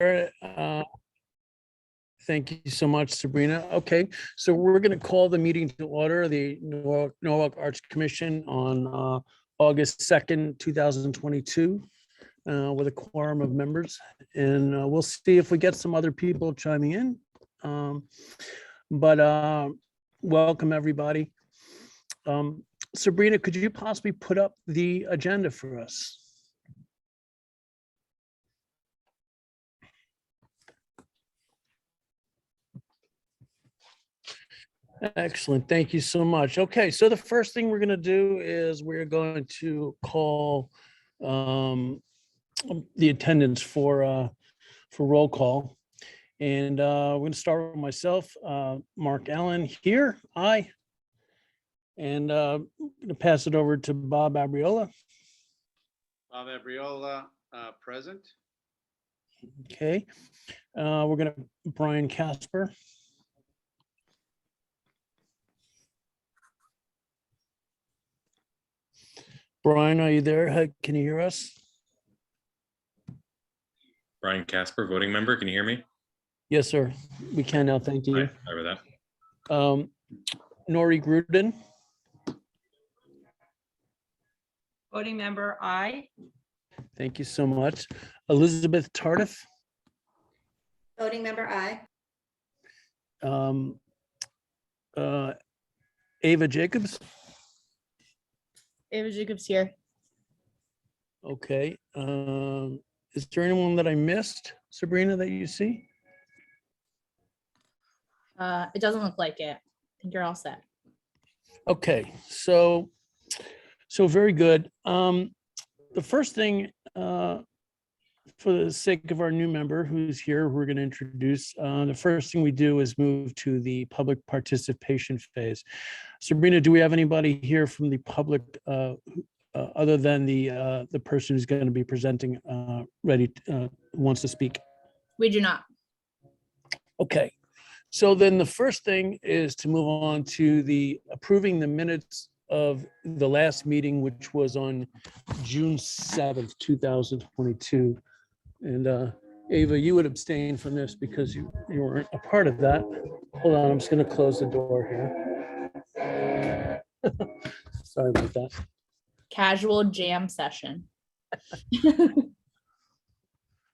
Thank you so much, Sabrina. Okay, so we're going to call the meeting to order, the Norwalk Arts Commission on August 2nd, 2022, with a quorum of members. And we'll see if we get some other people chiming in. Welcome, everybody. Sabrina, could you possibly put up the agenda for us? Excellent. Thank you so much. Okay, so the first thing we're going to do is we're going to call the attendance for roll call. And we're going to start with myself, Mark Allen here. Aye. And I'm going to pass it over to Bob Abriola. Bob Abriola, present. Okay. We're going to Brian Casper. Brian, are you there? Can you hear us? Brian Casper, voting member. Can you hear me? Yes, sir. We can now. Thank you. Right, sorry about that. Nori Gruden. Voting member, aye. Thank you so much. Elizabeth Tardif. Voting member, aye. Ava Jacobs. Ava Jacobs here. Okay. Is there anyone that I missed, Sabrina, that you see? It doesn't look like it. I think you're all set. Okay, so very good. The first thing, for the sake of our new member who's here, we're going to introduce, the first thing we do is move to the public participation phase. Sabrina, do we have anybody here from the public, other than the person who's going to be presenting, ready, wants to speak? We do not. Okay, so then the first thing is to move on to the approving the minutes of the last meeting, which was on June 7th, 2022. And Ava, you would abstain from this because you weren't a part of that. Hold on, I'm just going to close the door here. Sorry about that. Casual jam session.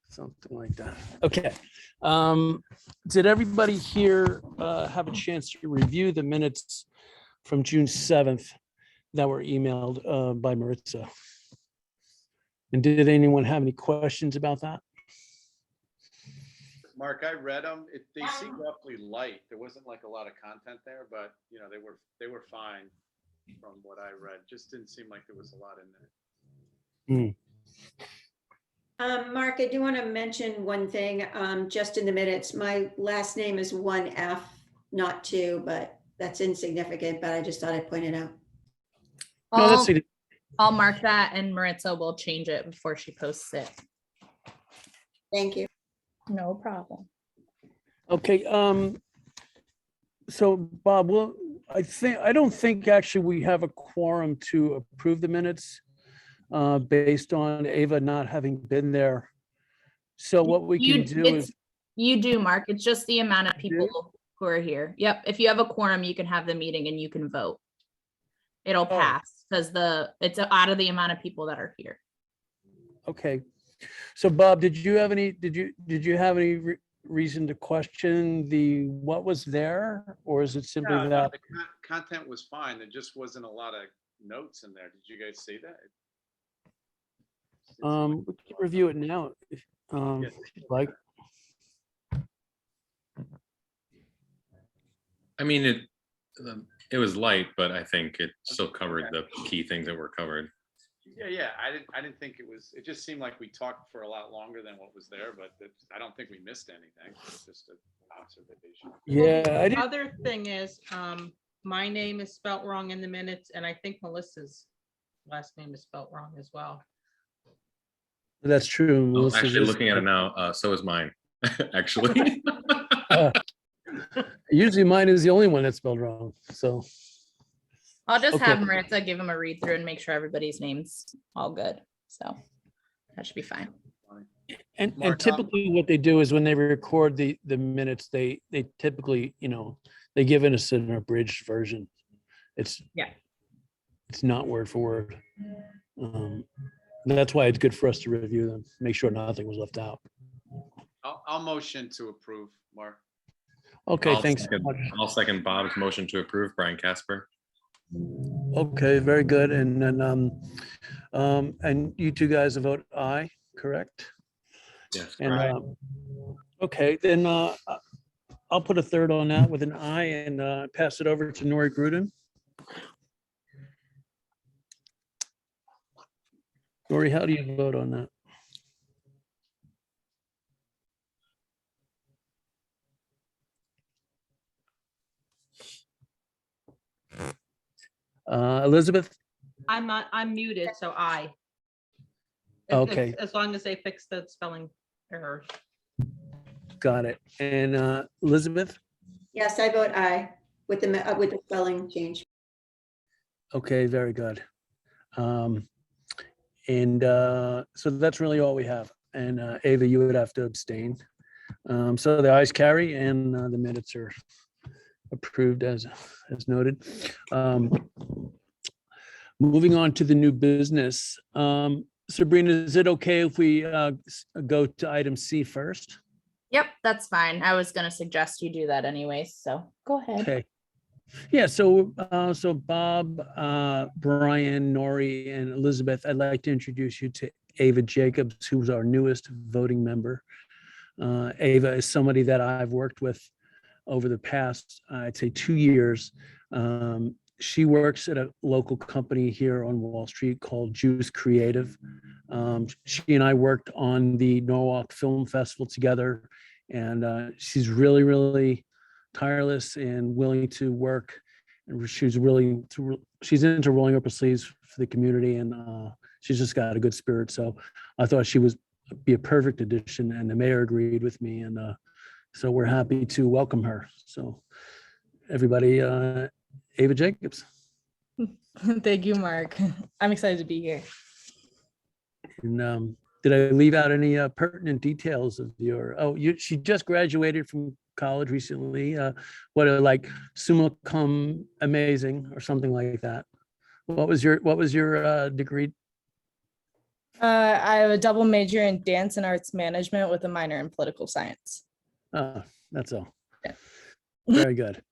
Something like that. Okay. Did everybody here have a chance to review the minutes from June 7th that were emailed by Maritza? And did anyone have any questions about that? Mark, I read them. They seemed awfully light. There wasn't like a lot of content there, but you know, they were fine from what I read. Just didn't seem like there was a lot in there. Mark, I do want to mention one thing, just in the minutes. My last name is 1F, not 2, but that's insignificant, but I just thought I'd point it out. No, that's it. I'll mark that and Maritza will change it before she posts it. Thank you. No problem. Okay. So Bob, well, I don't think actually we have a quorum to approve the minutes based on Ava not having been there. So what we can do is. You do, Mark. It's just the amount of people who are here. Yep. If you have a quorum, you can have the meeting and you can vote. It'll pass because it's out of the amount of people that are here. Okay. So Bob, did you have any reason to question what was there, or is it simply Yeah, that? the content was fine. There just wasn't a lot of notes in there. Did you guys see that? We can review it now if you'd like. I mean, it was light, but I think it still covered the key things that were covered. Yeah. I didn't think it was. It just seemed like we talked for a lot longer than what was there, but I don't think we missed anything. It's just an observation. Yeah, The other thing is, my name is spelt wrong in the minutes, and I think Melissa's last name is spelt wrong as well. That's true. Oh, actually, looking at it now, so is mine. Actually, usually mine is the only one that's spelled wrong. So I'll just Okay. have Maritza give him a read through and make sure everybody's name's all good. So that should be fine. And Mark, typically what they do is when they record the minutes, they typically, they give us an abridged version. It's not word for word. That's why it's good for us to review them, make sure nothing was left out. I'll motion to approve, Mark. Okay, I'll thanks so second- much. I'll second Bob's motion to approve. Brian Casper. Okay, very good. And then, and you two guys vote aye, correct? Yes. And, Aye. okay, then, I'll put a third on that with an aye and, pass it over to Nori Gruden. Nori, how do you vote on that? Elizabeth? I'm muted, so I. Okay. As long as they fix the spelling errors. Got it. And Elizabeth? Yes, I vote aye with the spelling change. Okay, very good. And so that's really all we have. And Ava, you would have to abstain. So the ayes carry and the minutes are approved as noted. Moving on to the new business. Sabrina, is it okay if we go to item C first? Yep, that's fine. I was gonna suggest you do that anyways, so go ahead. Okay. Yeah, so Bob, Brian, Nori, and Elizabeth, I'd like to introduce you to Ava Jacobs, who's our newest voting member. Ava is somebody that I've worked with over the past, I'd say 2 years. She works at a local company here on Wall Street called Juice Creative. She and I worked on the Norwalk Film Festival together, and she's really, really tireless and willing to work. And she's into rolling up her sleeves for the community, and she's just got a good spirit. So I thought she would be a perfect addition, and the mayor agreed with me, and so we're happy to welcome her. So everybody, Ava Jacobs. Thank you, Mark. I'm excited to be here. And did I leave out any pertinent details of your? She just graduated from college recently. Like summa cum amazing or something like that. What was your degree? I have a double major in dance and arts management with a minor in political science. That's all. Yeah. Very good.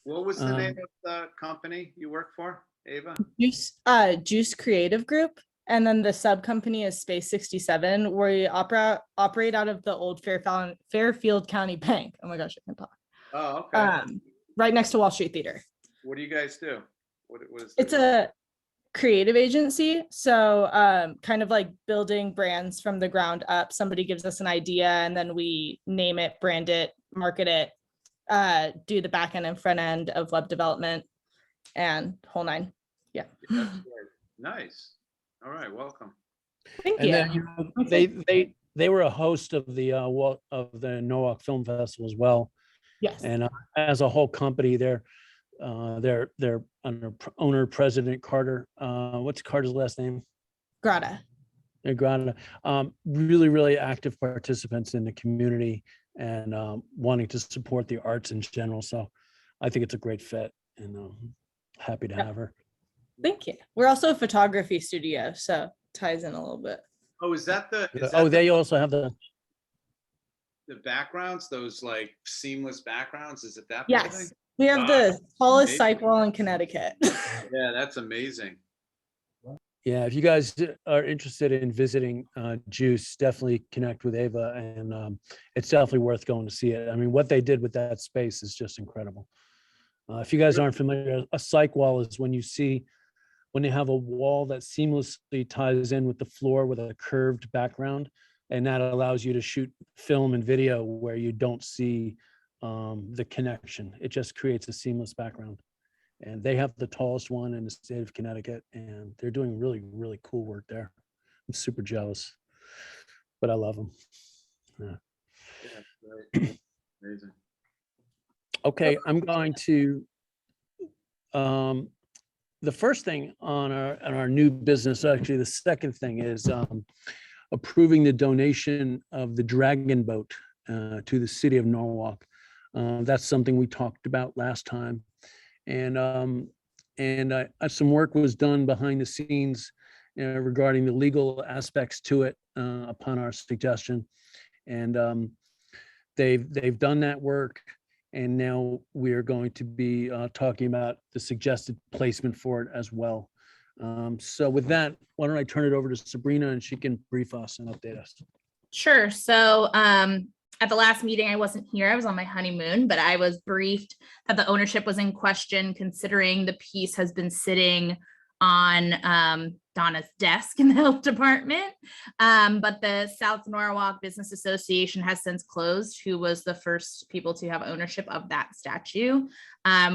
What was the name of the company you work for, Ava? Juice Creative Group. And then the sub company is Space 67, where we operate out of the old Fairfield County Bank. Oh my gosh, I can talk. Oh, okay. Right next to Wall Street Theater. What do you guys do? What is It's a creative agency. So kind of like building brands from the ground up. Somebody gives us an idea and then we name it, brand it, market it, do the back end and front end of web development and whole nine. Yeah. That's great. Nice. All right, welcome. Thank And you. then they were a host of the Norwalk Film Festival as well. Yes. And as a whole company, they're under owner President Carter. What's Carter's last name? Grata. Grata. Really, really active participants in the community and wanting to support the arts in general. So I think it's a great fit, and happy to have her. Thank you. We're also a photography studio, so ties in a little bit. Oh, is that They also have the the backgrounds, those like seamless backgrounds? Is it that Yes. building? We have Wow, the tallest amazing. cycle wall in Connecticut. Yeah, that's amazing. Yeah, if you guys are interested in visiting Juice, definitely connect with Ava, and it's definitely worth going to see it. I mean, what they did with that space is just incredible. If you guys aren't familiar, a cyc wall is when they have a wall that seamlessly ties in with the floor with a curved background, and that allows you to shoot film and video where you don't see the connection. It just creates a seamless background. And they have the tallest one in the state of Connecticut, and they're doing really, really cool work there. I'm super jealous, but I love them. Yeah. Yeah, great. Amazing. Okay, I'm going to, the first thing on our new business, actually, the second thing is approving the donation of the Dragon Boat to the city of Norwalk. That's something we talked about last time. And some work was done behind the scenes regarding the legal aspects to it upon our suggestion. And they've done that work. And now we are going to be talking about the suggested placement for it as well. So with that, why don't I turn it over to Sabrina and she can brief us and update us. Sure. So at the last meeting, I wasn't here. I was on my honeymoon, but I was briefed that the ownership was in question, considering the piece has been sitting on Donna's desk in the health department. But the South Norwalk Business Association has since closed, who was the first people to have ownership of that statue.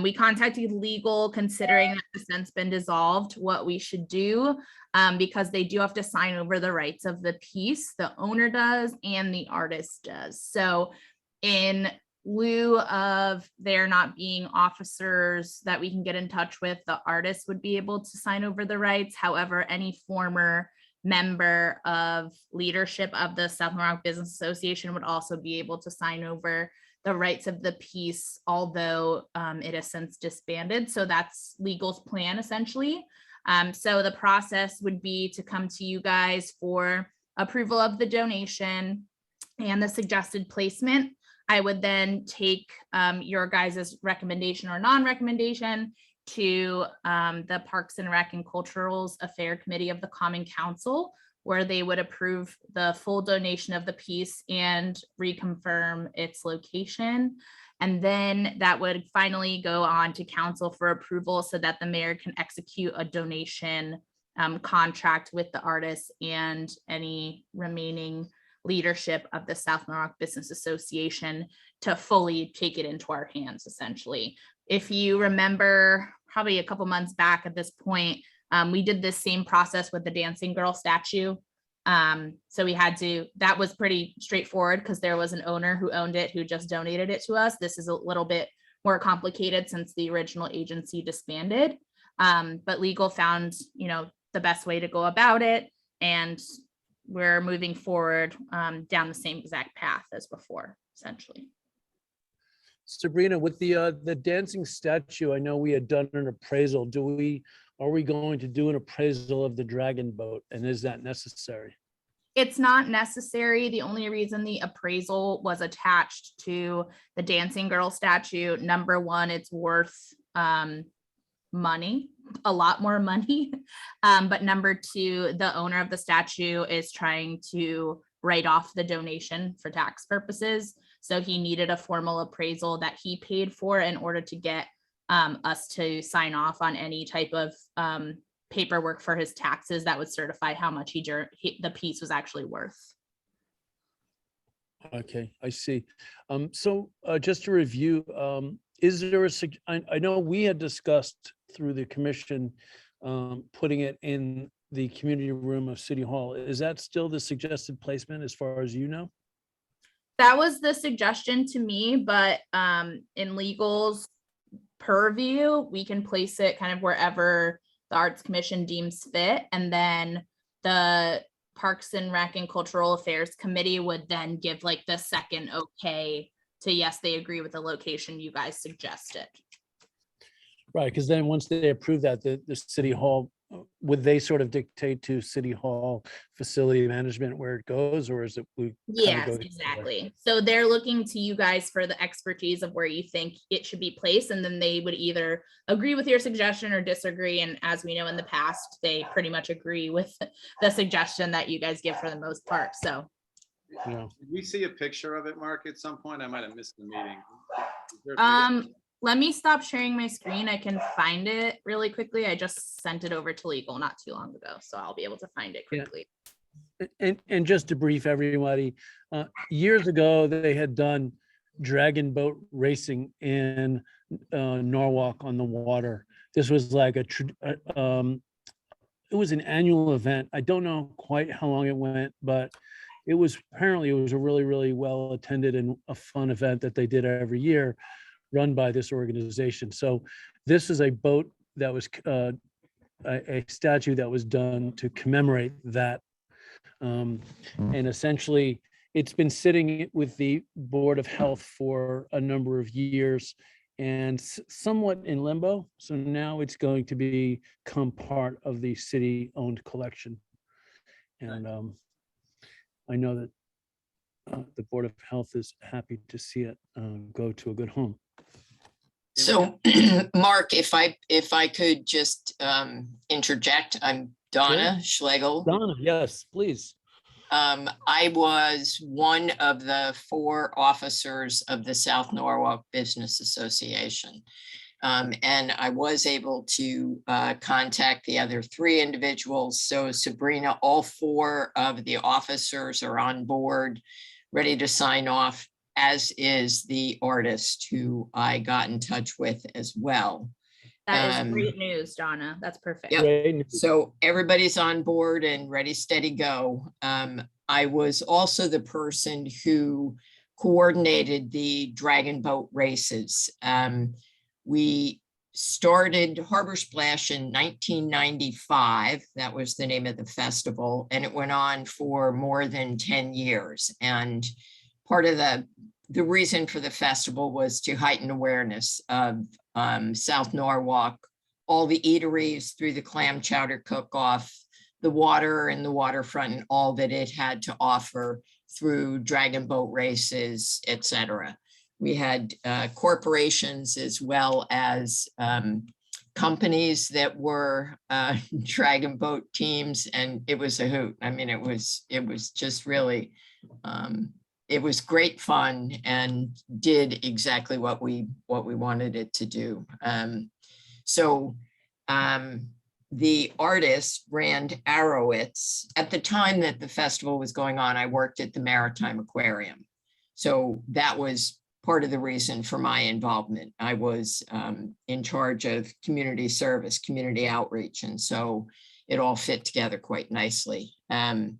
We contacted legal, considering that the since been dissolved, what we should do, because they do have to sign over the rights of the piece. The owner does and the artist does. So in lieu of there not being officers that we can get in touch with, the artist would be able to sign over the rights. However, any former member of leadership of the South Norwalk Business Association would also be able to sign over the rights of the piece, although it has since disbanded. So that's legal's plan, essentially. So the process would be to come to you guys for approval of the donation and the suggested placement. I would then take your guys' recommendation or non-recommendation to the Parks and Rec and Cultural Affairs Committee of the Common Council, where they would approve the full donation of the piece and reconfirm its location. And then that would finally go on to council for approval so that the mayor can execute a donation contract with the artist and any remaining leadership of the South Norwalk Business Association to fully take it into our hands, essentially. If you remember, probably a couple months back at this point, we did this same process with the dancing girl statue. So we had to, that was pretty straightforward because there was an owner who owned it who just donated it to us. This is a little bit more complicated since the original agency disbanded. But legal found, the best way to go about it. And we're moving forward down the same exact path as before, essentially. Sabrina, with the dancing statue, I know we had done an appraisal. Are we going to do an appraisal of the Dragon Boat, and is that necessary? It's not necessary. The only reason the appraisal was attached to the dancing girl statue, number one, it's worth money, a lot more money. But number two, the owner of the statue is trying to write off the donation for tax purposes. So he needed a formal appraisal that he paid for in order to get us to sign off on any type of paperwork for his taxes that would certify how much the piece was actually worth. Okay, I see. So just to review, is there I know we had discussed through the commission putting it in the community room of City Hall. Is that still the suggested placement as far as you know? That was the suggestion to me, but in legal's purview, we can place it kind of wherever the Arts Commission deems fit. And then the Parks and Rec and Cultural Affairs Committee would then give like the second okay to yes, they agree with the location you guys suggested. Right, because then once they approve that, the City Hall, would they sort of dictate to City Hall facility management where it goes, or is it? Yes, exactly. So they're looking to you guys for the expertise of where you think it should be placed, and then they would either agree with your suggestion or disagree. And as we know in the past, they pretty much agree with the suggestion that you guys give for the most part. So Yeah. Did we see a picture of it, Mark, at some point? I might have missed the meeting. Is there a video? let me stop sharing my screen. I can find it really quickly. I just sent it over to legal not too long ago, so I'll be able to find it Yeah. quickly. And just to brief everybody, years ago, they had done dragon boat racing in Norwalk on the water. This was like it was an annual event. I don't know quite how long it went, but it was a really, really well attended and a fun event that they did every year, run by this organization. So this is a boat that was a statue that was done to commemorate that And essentially, it's been sitting with the Board of Health for a number of years and somewhat in limbo. So now it's going to become part of the city-owned collection. And I know that the Board of Health is happy to see it go to a good home. So, Mark, if I could just interject, I'm Donna Schlegel. Donna, yes, please. I was one of the 4 officers of the South Norwalk Business Association. And I was able to contact the other 3 individuals. So Sabrina, all 4 of the officers are on board, ready to sign off, as is the artist who I got in touch with as well. That is great news, Donna. That's perfect. Yep. Great. So everybody's on board and ready, steady, go. I was also the person who coordinated the dragon boat races. We started Harbor Splash in 1995. That was the name of the festival, and it went on for more than 10 years. And part of the reason for the festival was to heighten awareness of South Norwalk, all the eateries through the clam chowder cook-off, the water and the waterfront, and all that it had to offer through dragon boat races, etc. We had corporations as well as companies that were dragon boat teams, and it was a hoot. I mean, it was just really, it was great fun and did exactly what we wanted it to do. The artist, Rand Arrowitz, at the time that the festival was going on, I worked at the Maritime Aquarium. So that was part of the reason for my involvement. I was in charge of community service, community outreach, and so it all fit together quite nicely. Rand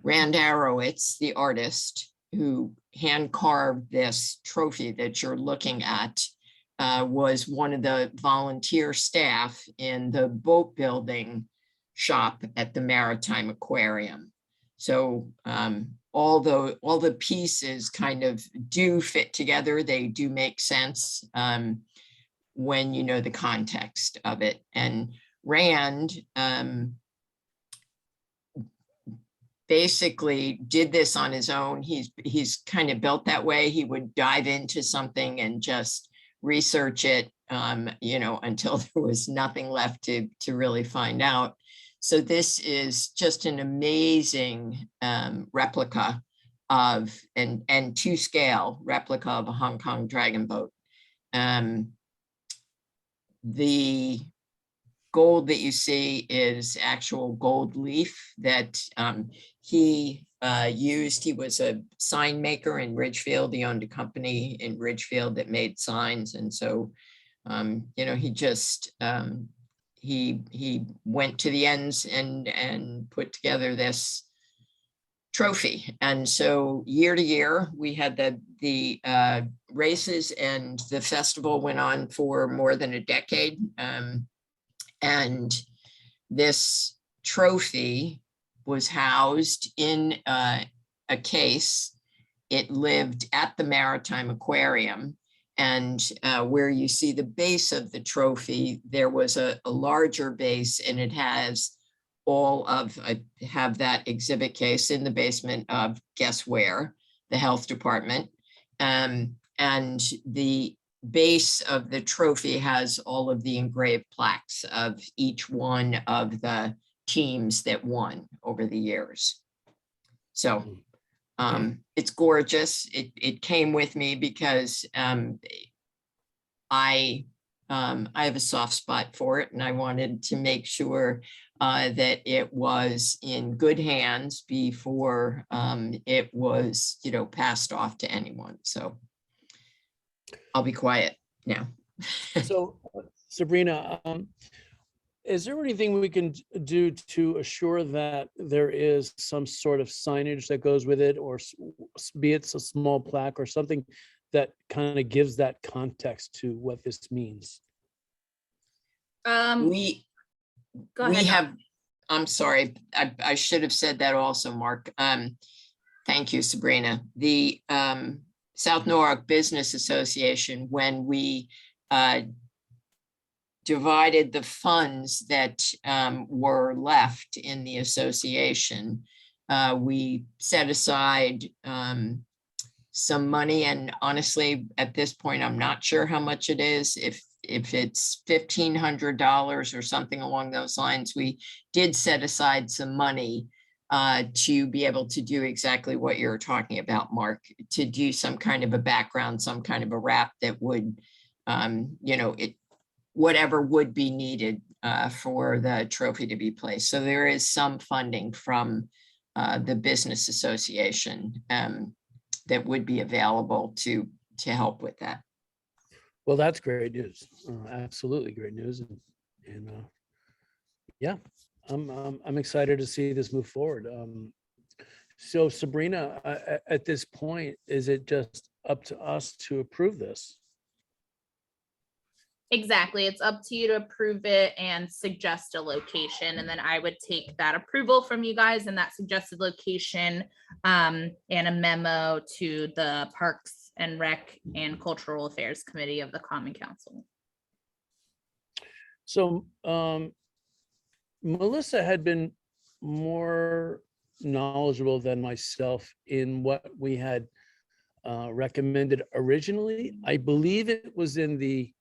Arrowitz, the artist who hand carved this trophy that you're looking at, was one of the volunteer staff in the boat building shop at the Maritime Aquarium. So all the pieces kind of do fit together. They do make sense when you know the context of it. And Rand basically did this on his own. He's kind of built that way. He would dive into something and just research it, until there was nothing left to really find out. So this is just an amazing replica of, and to scale replica of a Hong Kong dragon boat. The gold that you see is actual gold leaf that he used. He was a sign maker in Ridgefield. He owned a company in Ridgefield that made signs. And so, he just, he went to the ends and put together this trophy. And so year to year, we had the races, and the festival went on for more than a decade. And this trophy was housed in a case. It lived at the Maritime Aquarium, and where you see the base of the trophy, there was a larger base, and it has all of, I have that exhibit case in the basement of, guess where, the health department. And the base of the trophy has all of the engraved plaques of each one of the teams that won over the years. So it's gorgeous. It came with me because I have a soft spot for it, and I wanted to make sure that it was in good hands before it was, passed off to anyone. So I'll be quiet now. So Sabrina, is there anything we can do to assure that there is some sort of signage that goes with it, or be it a small plaque or something that kind of gives that context to what this means? Go ahead. I'm sorry, I should have said that also, Mark. Thank you, Sabrina. The South Norwalk Business Association, when we divided the funds that were left in the association, we set aside some money, and honestly, at this point, I'm not sure how much it is. If it's $1,500 or something along those lines, we did set aside some money to be able to do exactly what you're talking about, Mark, to do some kind of a background, some kind of a wrap that would, whatever would be needed for the trophy to be placed. So there is some funding from the business association that would be available to help with that. Well, that's great news. Absolutely great news. And yeah, I'm excited to see this move forward. So Sabrina, at this point, is it just up to us to approve this? Exactly. It's up to you to approve it and suggest a location. And then I would take that approval from you guys and that suggested location and a memo to the Parks and Rec and Cultural Affairs Committee of the Common Council. So Melissa had been more knowledgeable than myself in what we had recommended originally. I believe it was in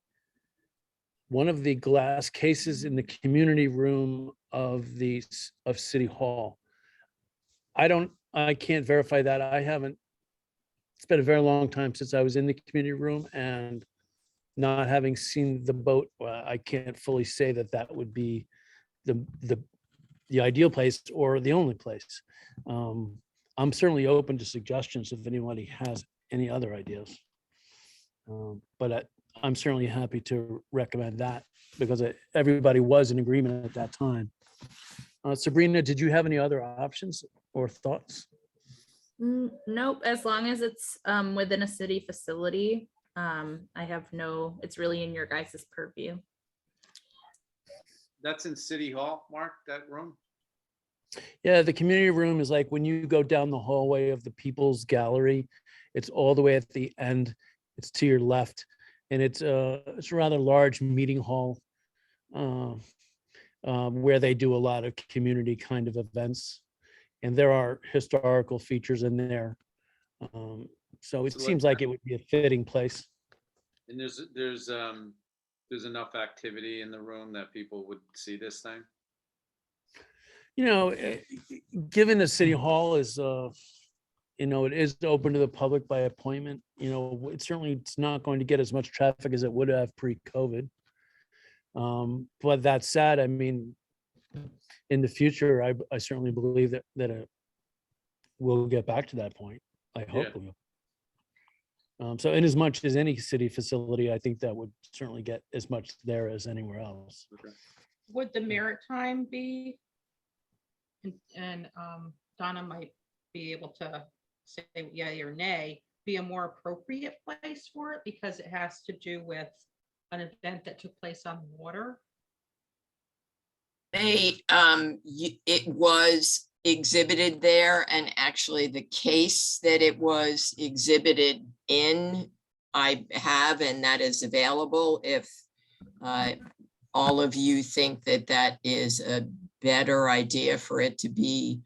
one of the glass cases in the community room of City Hall. I can't verify that. It's been a very long time since I was in the community room, and not having seen the boat, I can't fully say that would be the ideal place or the only place. I'm certainly open to suggestions if anybody has any other ideas. But I'm certainly happy to recommend that because everybody was in agreement at that time. Sabrina, did you have any other options or thoughts? Nope, as long as it's within a city facility, it's really in your guys' purview. That's in City Hall, Mark, that room? Yeah, the community room is like when you go down the hallway of the People's Gallery, it's all the way at the end. It's to your left, and it's a rather large meeting hall where they do a lot of community kind of events, and there are historical features in there. So it seems like it would be a fitting place. And there's enough activity in the room that people would see this thing? Given the City Hall is, it is open to the public by appointment, it's not going to get as much traffic as it would have pre-COVID. But that said, I mean, in the future, I certainly believe that we'll get back to that point. I hope we will. So in as much as any city facility, I think that would certainly get as much there as anywhere else. Okay. Would the Maritime be? And Donna might be able to say yay or nay, be a more appropriate place for it because it has to do with an event that took place on water? It was exhibited there, and actually the case that it was exhibited in, I have, and that is available if all of you think that is a better idea for it to be,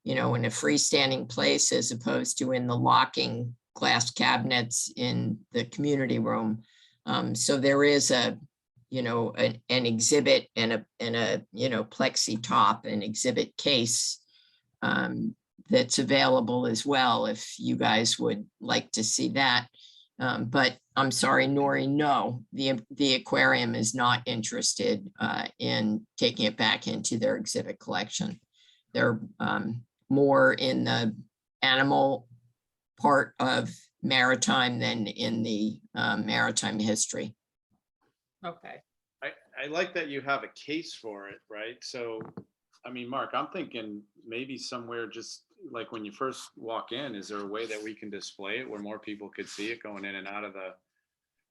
in a freestanding place as opposed to in the locking glass cabinets in the community room. So there is an exhibit and a plexi top and exhibit case that's available as well if you guys would like to see that. But I'm sorry, Nori, no, the aquarium is not interested in taking it back into their exhibit collection. They're more in the animal part of maritime than in the maritime history. Okay. I like that you have a case for it, right? So, I mean, Mark, I'm thinking maybe somewhere just like when you first walk in, is there a way that we can display it where more people could see it going in and out of the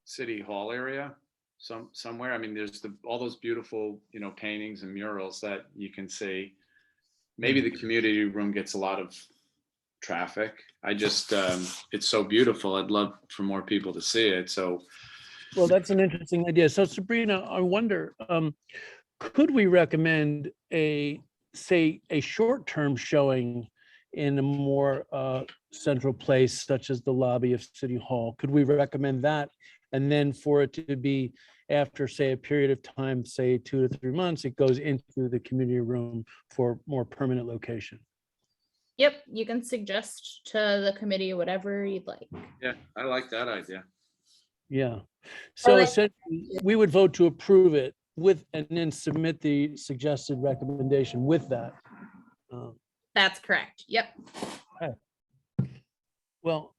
City Hall area? somewhere. I mean, there's all those beautiful, paintings and murals that you can see. Maybe the community room gets a lot of traffic. I just, it's so beautiful. I'd love for more people to see it. So, Well, that's an interesting idea. So Sabrina, I wonder, could we recommend say a short-term showing in a more central place, such as the lobby of City Hall? Could we recommend that? And then for it to be after, say, a period of time, say 2 to 3 months, it goes into the community room for more permanent location. Yep, you can suggest to the committee whatever you'd like. yeah, I like that idea. Yeah. So like- essentially, we would vote to approve it with, and then submit the suggested recommendation with that. That's correct. Yep. Well,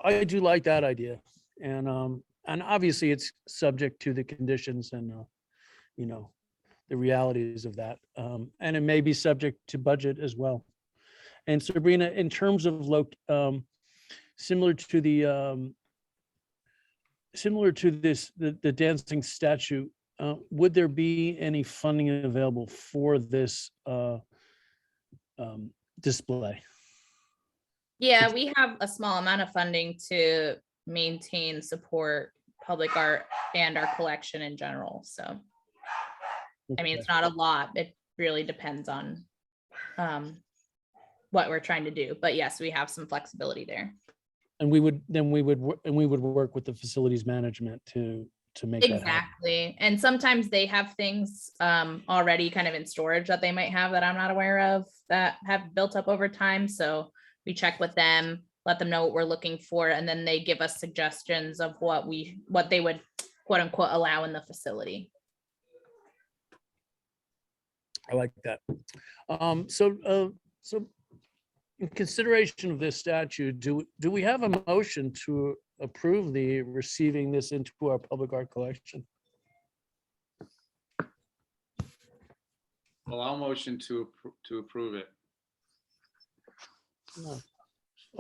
I do like that idea, and obviously it's subject to the conditions and the realities of that, and it may be subject to budget as well. And Sabrina, in terms of similar to the dancing statue, would there be any funding available for this display? Yeah, we have a small amount of funding to maintain, support public art and our collection in general. So, I mean, it's not a lot. It really depends on what we're trying to do. But yes, we have some flexibility there. And we would work with the facilities management to make that happen. Exactly. And sometimes they have things already kind of in storage that they might have that I'm not aware of that have built up over time. So we check with them, let them know what we're looking for, and then they give us suggestions of what they would quote unquote allow in the facility. I like that. So in consideration of this statute, do we have a motion to approve the receiving this into our public art collection? Well, I'll motion to approve it. No.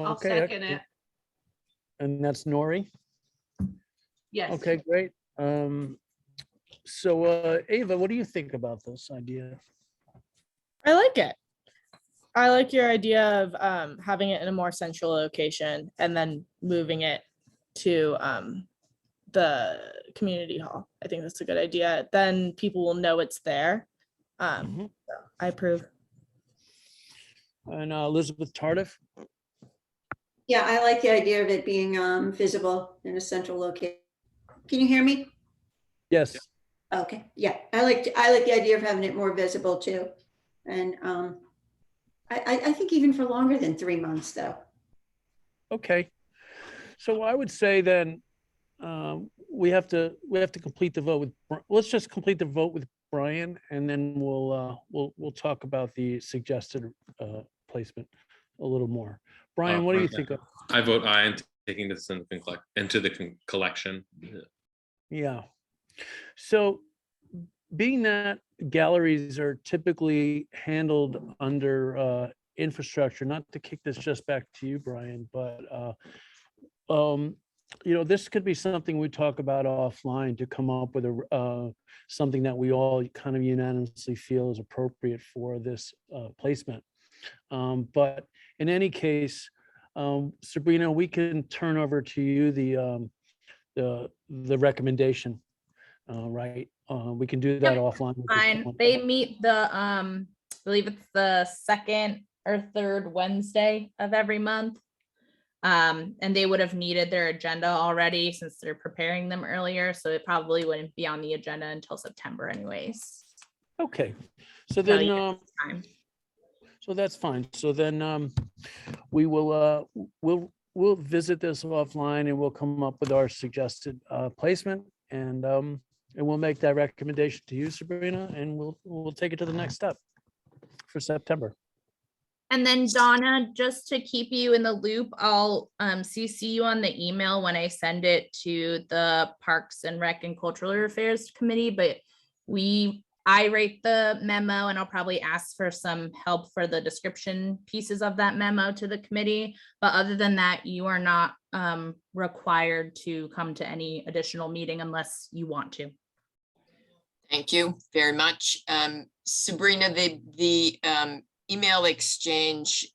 I'll Okay, second it. and that's Nori? Yes. Okay, great. So Ava, what do you think about this idea? I like it. I like your idea of having it in a more central location and then moving it to the community hall. I think that's a good idea. Then people will know it's there. Mhm. So I approve. And Elizabeth Tardif? Yeah, I like the idea of it being visible in a central location. Can you hear me? Yes. Okay, yeah, I like the idea of having it more visible too. And I think even for longer than 3 months though. Okay. So I would say then we have to complete the vote with, let's just complete the vote with Brian, and then we'll talk about the suggested placement a little more. Brian, what do you think? I vote aye and taking this into the collection. Yeah. So being that galleries are typically handled under infrastructure, not to kick this just back to you, Brian, but this could be something we talk about offline to come up with something that we all kind of unanimously feel is appropriate for this placement. But in any case, Sabrina, we can turn over to you the recommendation. Right. We can do that Yep, offline. Fine. They meet I believe it's the second or third Wednesday of every month. And they would have needed their agenda already since they're preparing them earlier. So it probably wouldn't be on the agenda until September anyways. Okay. So So then, yeah, it's time. so that's fine. So then we will, we'll visit this offline and we'll come up with our suggested placement, and we'll make that recommendation to you, Sabrina, and we'll take it to the next step for September. And then Donna, just to keep you in the loop, I'll CC you on the email when I send it to the Parks and Rec and Cultural Affairs Committee, but I write the memo, and I'll probably ask for some help for the description pieces of that memo to the committee. But other than that, you are not required to come to any additional meeting unless you want to. Thank you very much. Sabrina, the email exchange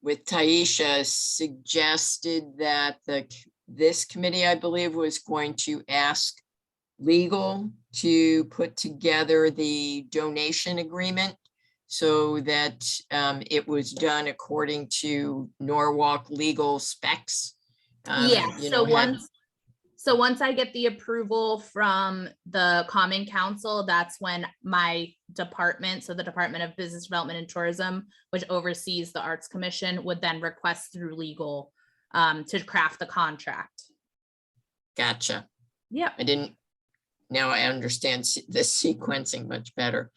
with Taisha suggested that this committee, I believe, was going to ask legal to put together the donation agreement so that it was done according to Norwalk legal specs. Yeah, you so know, had- once I get the approval from the Common Council, that's when my department, so the Department of Business Development and Tourism, which oversees the Arts Commission, would then request through legal to craft the contract. Gotcha. Yep. I didn't, now I understand the sequencing much better.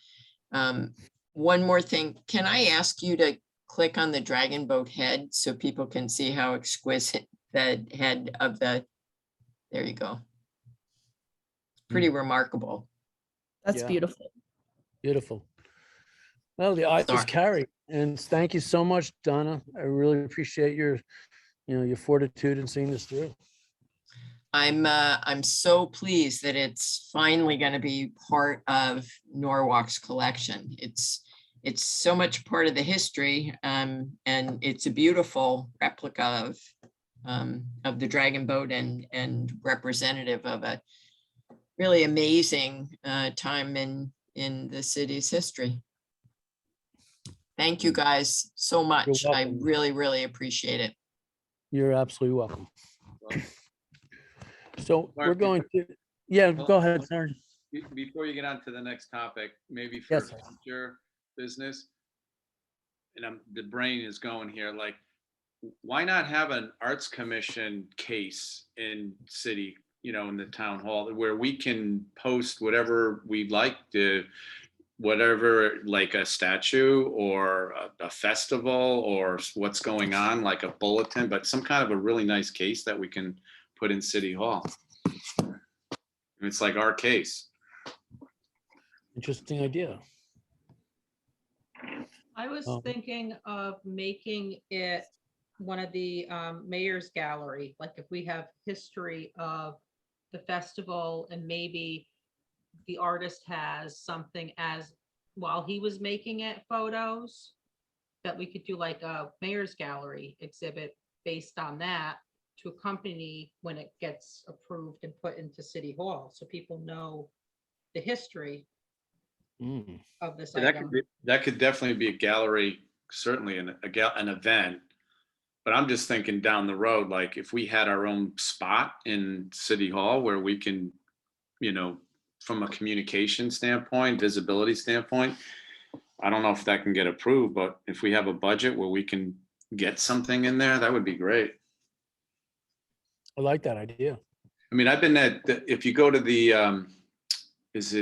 One more thing, can I ask you to click on the dragon boat head so people can see how exquisite the head of the, there you go. Pretty remarkable. That's Yeah. beautiful. Beautiful. Well, the eyes Sorry. carry, and thank you so much, Donna. I really appreciate your fortitude in seeing this through. I'm so pleased that it's finally going to be part of Norwalk's collection. It's so much part of the history, and it's a beautiful replica of the dragon boat and representative of a really amazing time in the city's history. Thank you guys so much. I welcome. really, really appreciate it. You're absolutely welcome. Well, So we're Mark, going to, yeah, Well, go ahead, sir. Before you get on to the next topic, maybe for Yes. future business, and the brain is going here, like, why not have an arts commission case in city, in the town hall where we can post whatever we'd like to, whatever, like a statue or a festival or what's going on, like a bulletin, but some kind of a really nice case that we can put in City Hall. It's like our case. Interesting idea. I was Oh. thinking of making it one of the mayor's gallery, like if we have history of the festival and maybe the artist has something as while he was making it, photos, that we could do like a mayor's gallery exhibit based on that to accompany when it gets approved and put into City Hall, so people know the history Mm. of this That item. could definitely be a gallery, certainly an event. But I'm just thinking down the road, like if we had our own spot in City Hall where we can, from a communication standpoint, visibility standpoint, I don't know if that can get approved, but if we have a budget where we can get something in there, that would be great. I like that idea. I mean, I've been if you go to the, is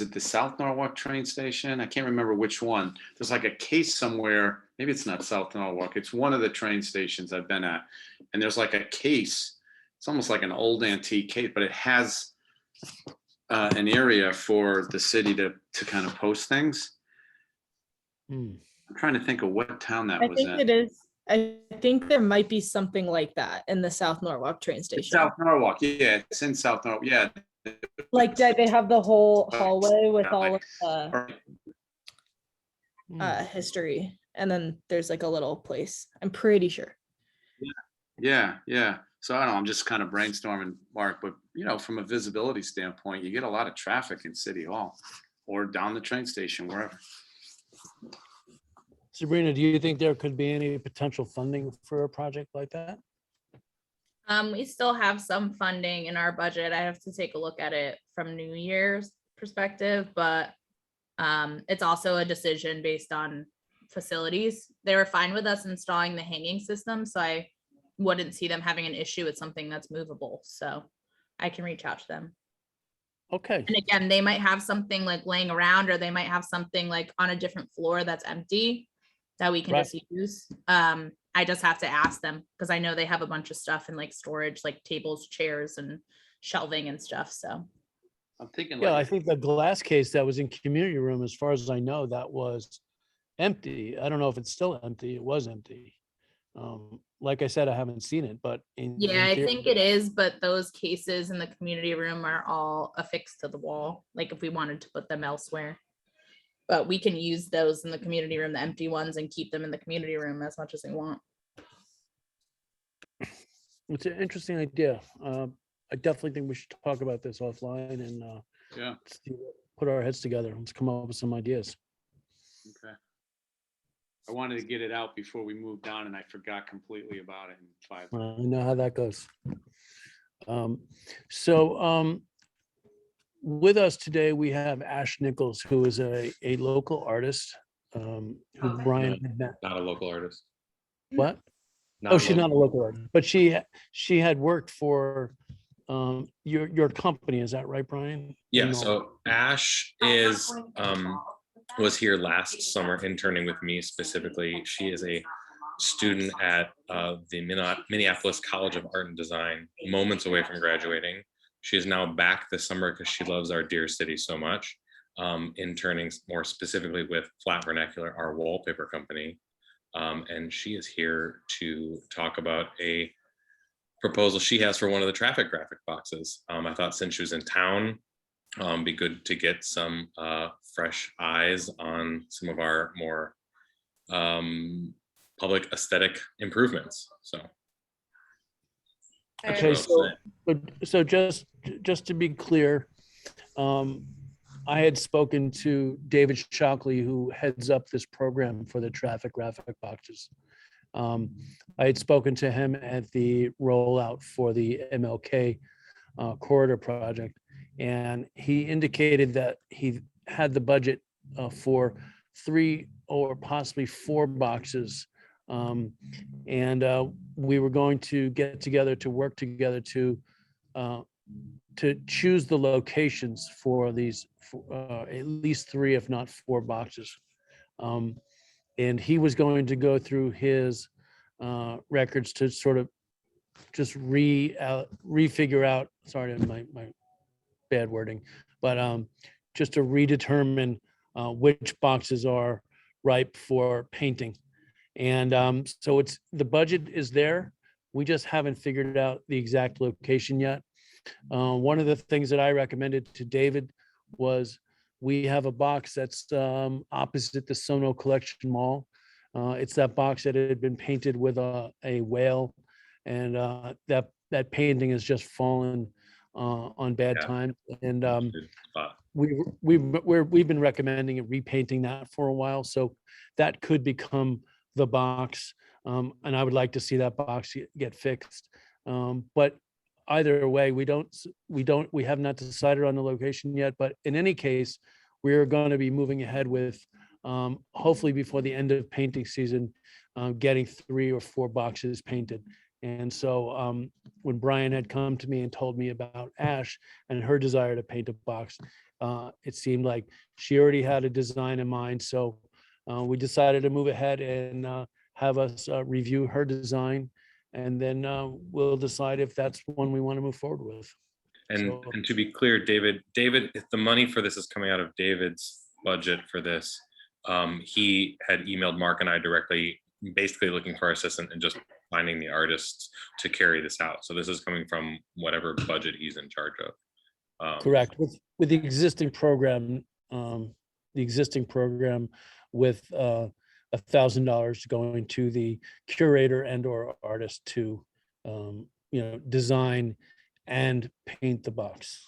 it the South Norwalk train station? I can't remember which one. There's like a case somewhere. Maybe it's not South Norwalk. It's one of the train stations I've been at. And there's like a case. It's almost like an old antique case, but it has an area for the city to kind of post things. Mm. I'm trying to think of what town that I was think in. it is. I think there might be something like that in the South Norwalk train It's station. South Norwalk. Yeah, it's in South Norwalk. Yeah. Like that they have the whole hallway with all of the Or- Mm. history, and then there's like a little place. I'm pretty sure. Yeah. So I don't know, I'm just kind of brainstorming, Mark, but from a visibility standpoint, you get a lot of traffic in City Hall or down the train station, wherever. Sabrina, do you think there could be any potential funding for a project like that? We still have some funding in our budget. I have to take a look at it from New Year's perspective, but it's also a decision based on facilities. They were fine with us installing the hanging system, so I wouldn't see them having an issue with something that's movable. So I can reach out to them. Okay. And again, they might have something like laying around, or they might have something like on a different floor that's empty that we can Right. just use. I just have to ask them because I know they have a bunch of stuff in like storage, like tables, chairs, and shelving and stuff. So I'm thinking Yeah, I like, think the glass case that was in community room, as far as I know, that was empty. I don't know if it's still empty. It was empty. Like I said, I haven't seen it, but Yeah, I theory- think it is, but those cases in the community room are all affixed to the wall, like if we wanted to put them elsewhere. But we can use those in the community room, the empty ones, and keep them in the community room as much as we want. It's an interesting idea. I definitely think we should talk about this offline and yeah, put our heads together. Let's come up with some ideas. okay. I wanted to get it out before we moved on and I forgot completely about it in 5 minutes. I know how that goes. So with us today, we have Ash Nichols, who is a local artist who Okay. Brian had met. Not a local artist. What? Not Oh, she's not a local. local artist, but she had worked for your company. Is that right, Brian? Yeah, No. so Ash is was here last summer interning with me specifically. She is a student at the Minneapolis College of Art and Design, moments away from graduating. She is now back this summer because she loves our dear city so much, interning more specifically with Flat Vernacular, our wallpaper company. And she is here to talk about a proposal she has for one of the traffic graphic boxes. I thought since she was in town, be good to get some fresh eyes on some of our more public aesthetic improvements. So that's Okay, what I'll say. so just to be clear, I had spoken to David Shockley, who heads up this program for the traffic graphic boxes. I had spoken to him at the rollout for the MLK corridor project, and he indicated that he had the budget for 3 or possibly 4 boxes. And we were going to get together to work together to choose the locations for these, at least 3, if not 4 boxes. And he was going to go through his records to sort of just refigure out, sorry, my bad wording, but just to redetermine which boxes are ripe for painting. And so it's, the budget is there. We just haven't figured out the exact location yet. One of the things that I recommended to David was we have a box that's opposite the Sono Collection Mall. It's that box that had been painted with a whale, and that painting has just fallen on bad Yeah. times. And Good spot. we've been recommending repainting that for a while, so that could become the box. And I would like to see that box get fixed. But either way, we have not decided on the location yet, but in any case, we're going to be moving ahead with hopefully before the end of painting season, getting 3 or 4 boxes painted. And so when Brian had come to me and told me about Ash and her desire to paint a box, it seemed like she already had a design in mind. So we decided to move ahead and have us review her design, and then we'll decide if that's one we want to move forward with. And So- and to be clear, David, if the money for this is coming out of David's budget for this, he had emailed Mark and I directly, basically looking for our assistant and just finding the artists to carry this out. So this is coming from whatever budget he's in charge of. Correct. With the existing program, with $1,000 going to the curator and or artist to design and paint the box.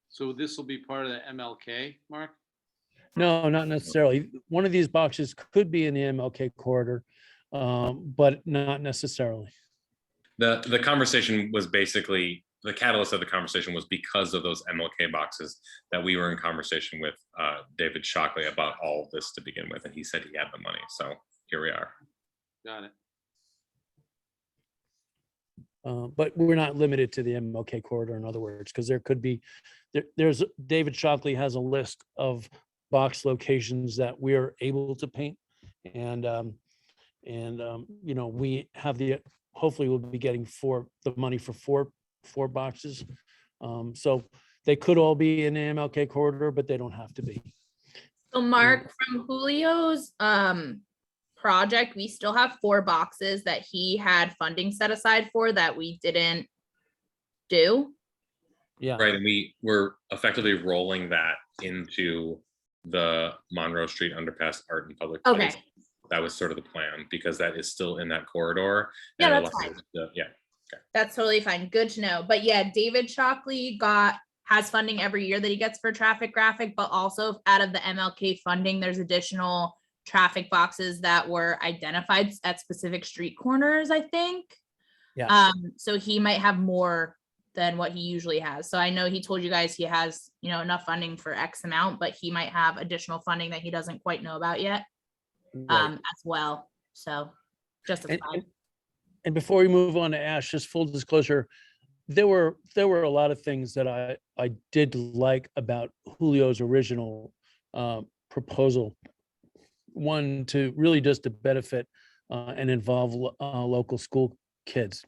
So this will be part of the MLK, Mark? No, not necessarily. One of these boxes could be in the MLK corridor, but not necessarily. The conversation was basically, the catalyst of the conversation was because of those MLK boxes that we were in conversation with David Shockley about all of this to begin with, and he said he had the money. So here we are. Got it. But we're not limited to the MLK corridor, in other words, because there could be, there's, David Shockley has a list of box locations that we are able to paint. And we have hopefully we'll be getting the money for four boxes. So They could all be in the MLK corridor, but they don't have to be. So Mark, from Julio's project, we still have 4 boxes that he had funding set aside for that we didn't do. Yeah. Right, and we were effectively rolling that into the Monroe Street Underpass Art and Public Okay. Place. That was sort of the plan, because that is still in that corridor. Yeah, and it that's allows fine. us to- Yeah, That's totally fine. Good to know. But yeah, David Shockley has funding every year that he gets for traffic graphic, but also out of the MLK funding, there's additional traffic boxes that were identified at specific street corners, I think. Yeah. So he might have more than what he usually has. So I know he told you guys he has, enough funding for X amount, but he might have additional funding that he doesn't quite know about yet, Right. as well. So just a thought. And before we move on to Ash, just full disclosure, there were a lot of things that I did like about Julio's original proposal. One, to really just to benefit and involve local school kids.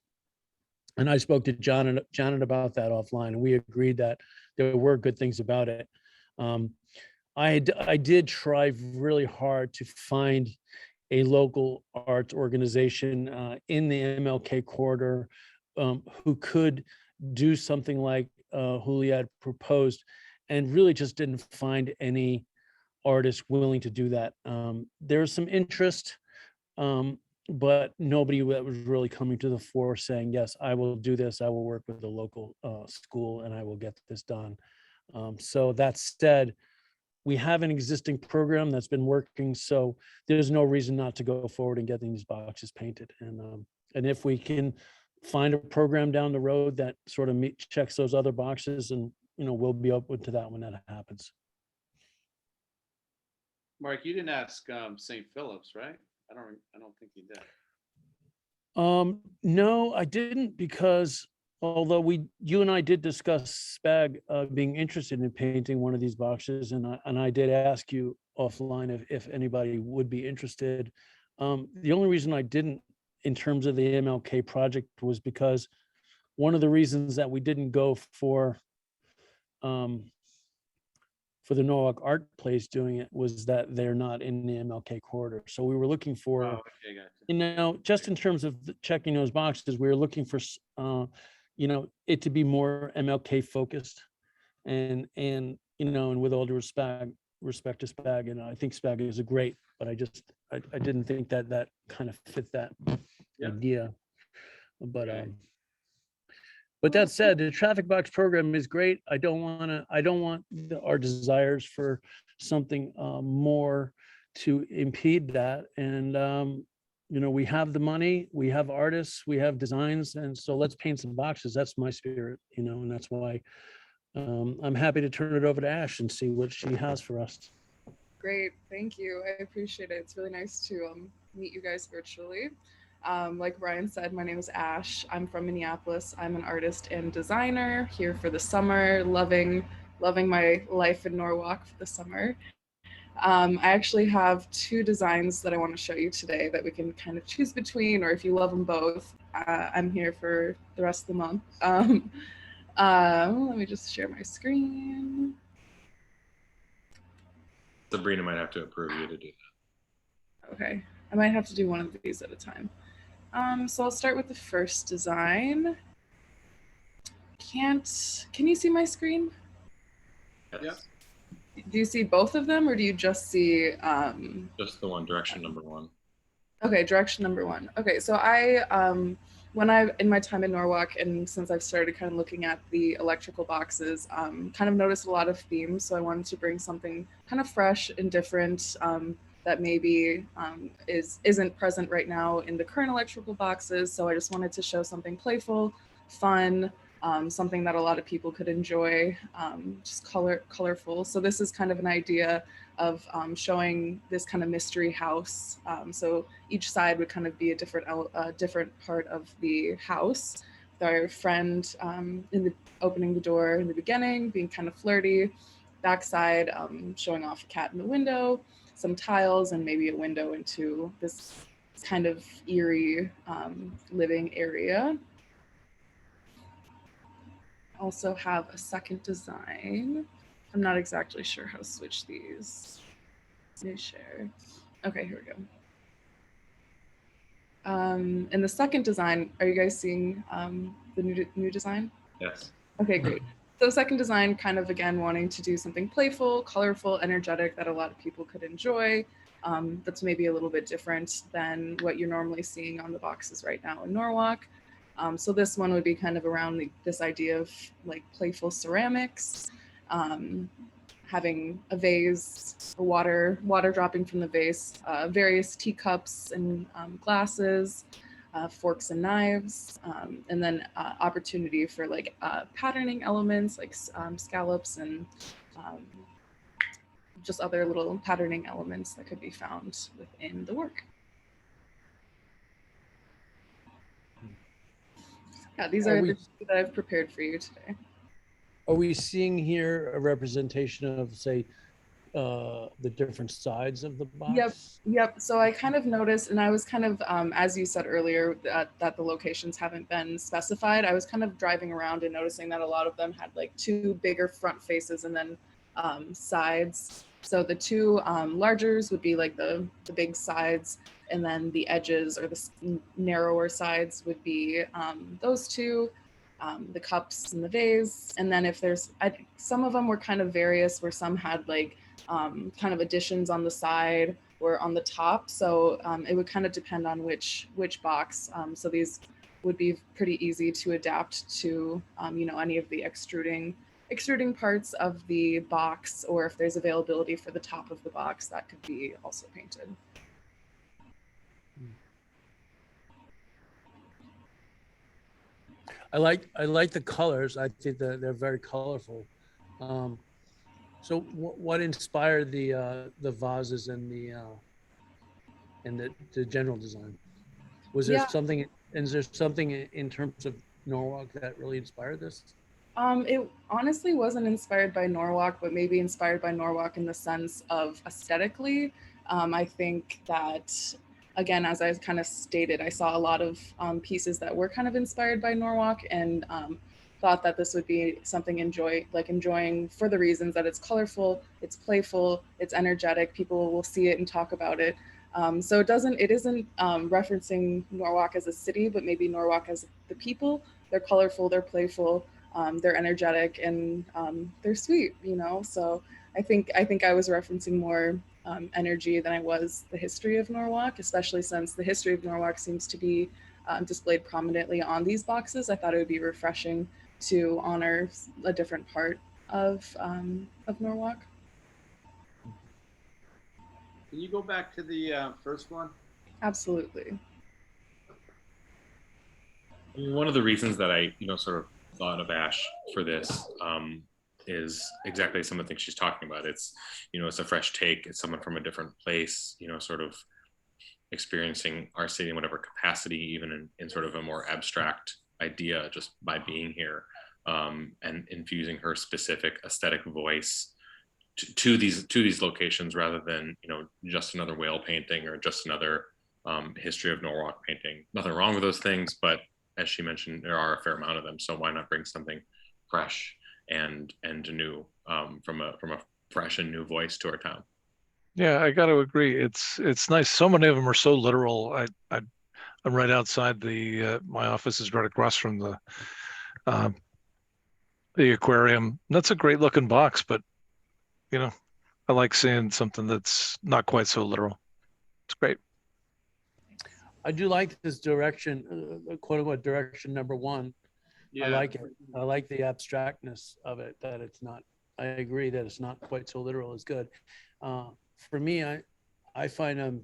And I spoke to Janet about that offline, and we agreed that there were good things about it. I did try really hard to find a local arts organization in the MLK corridor who could do something like Julio had proposed, and really just didn't find any artists willing to do that. There was some interest, but nobody that was really coming to the fore saying, yes, I will do this. I will work with the local school and I will get this done. So that said, we have an existing program that's been working, so there's no reason not to go forward and getting these boxes painted. And if we can find a program down the road that sort of checks those other boxes, and we'll be open to that when that happens. Mark, you didn't ask St. Philip's, right? I don't think you did. No, I didn't, because although you and I did discuss SPAG being interested in painting one of these boxes, and I did ask you offline if anybody would be interested. The only reason I didn't, in terms of the MLK project, was because one of the reasons that we didn't go for the Norwalk Art Place doing it was that they're not in the MLK corridor. So we were looking for, Oh, okay, gotcha. just in terms of checking those boxes, we were looking for, it to be more MLK focused, and with all due respect to SPAG, and I think SPAG is a great, but I didn't think that kind of fit that Yeah. idea. But Okay. but that said, the traffic box program is great. I don't want our desires for something more to impede that. And we have the money, we have artists, we have designs, and so let's paint some boxes. That's my spirit, and that's why I'm happy to turn it over to Ash and see what she has for us. Great, thank you. I appreciate it. It's really nice to meet you guys virtually. Like Brian said, my name is Ash. I'm from Minneapolis. I'm an artist and designer here for the summer, loving my life in Norwalk for the summer. I actually have 2 designs that I want to show you today that we can kind of choose between, or if you love them both, I'm here for the rest of the month. Let me just share my screen. Sabrina might have to approve you to do that. Okay, I might have to do one of these at a time. So I'll start with the first design. Can you see my screen? Yes. Do you see both of them, or do you just see Just the one, direction number 1. Okay, direction number 1. Okay, so in my time in Norwalk, and since I've started kind of looking at the electrical boxes, kind of noticed a lot of themes. So I wanted to bring something kind of fresh and different that maybe isn't present right now in the current electrical boxes. So I just wanted to show something playful, fun, something that a lot of people could enjoy, just colorful. So this is kind of an idea of showing this kind of mystery house. So each side would kind of be a different part of the house. With our friend opening the door in the beginning, being kind of flirty. Backside, showing off a cat in the window, some tiles, and maybe a window into this kind of eerie living area. also have a second design. I'm not exactly sure how to switch these. New share. Okay, here we go. And the second design, are you guys seeing the new design? Yes. Okay, great. So second design, kind of again wanting to do something playful, colorful, energetic that a lot of people could enjoy. That's maybe a little bit different than what you're normally seeing on the boxes right now in Norwalk. So this one would be kind of around this idea of like playful ceramics, having a vase, a water dropping from the vase, various teacups and glasses, forks and knives, and then opportunity for like patterning elements like scallops and just other little patterning elements that could be found within the work. Yeah, these are the two that I've prepared for you today. Are we seeing here a representation of, say, the different sides of the box? Yep. So I kind of noticed, and I was kind of, as you said earlier, that the locations haven't been specified. I was kind of driving around and noticing that a lot of them had like two bigger front faces and then sides. So the two largers would be like the big sides, and then the edges or the narrower sides would be those two. The cups and the vase, and then if there's, some of them were kind of various, where some had like kind of additions on the side or on the top. So it would kind of depend on which box. So these would be pretty easy to adapt to, you know, any of the extruding parts of the box, or if there's availability for the top of the box, that could be also painted. I like the colors. I think that they're very colorful. So what inspired the vases and the general design? Was there something? Is there something in terms of Norwalk that really inspired this? It honestly wasn't inspired by Norwalk, but maybe inspired by Norwalk in the sense of aesthetically. I think that, again, as I kind of stated, I saw a lot of pieces that were kind of inspired by Norwalk, and thought that this would be something enjoying for the reasons that it's colorful, it's playful, it's energetic. People will see it and talk about it. So it isn't referencing Norwalk as a city, but maybe Norwalk as the people. They're colorful, they're playful, they're energetic, and they're sweet, you know? So I think I was referencing more energy than I was the history of Norwalk, especially since the history of Norwalk seems to be displayed prominently on these boxes. I thought it would be refreshing to honor a different part of Norwalk. Can you go back to the first one? Absolutely. I mean, one of the reasons that I, sort of thought of Ash for this is exactly some of the things she's talking about. It's, it's a fresh take. It's someone from a different place, sort of experiencing our city in whatever capacity, even in sort of a more abstract idea, just by being here, and infusing her specific aesthetic voice to these locations, rather than just another whale painting or just another history of Norwalk painting. Nothing wrong with those things, but as she mentioned, there are a fair amount of them. So why not bring something fresh and new, from a fresh and new voice to our town? Yeah, I got to agree. It's nice. So many of them are so literal. I'm right outside my office is right across from the aquarium. That's a great looking box, but I like seeing something that's not quite so literal. It's great. I do like this direction, quote unquote, direction number one. Yeah. I like it. I like the abstractness of it, that it's not, I agree that it's not quite so literal is good. For me, I find I'm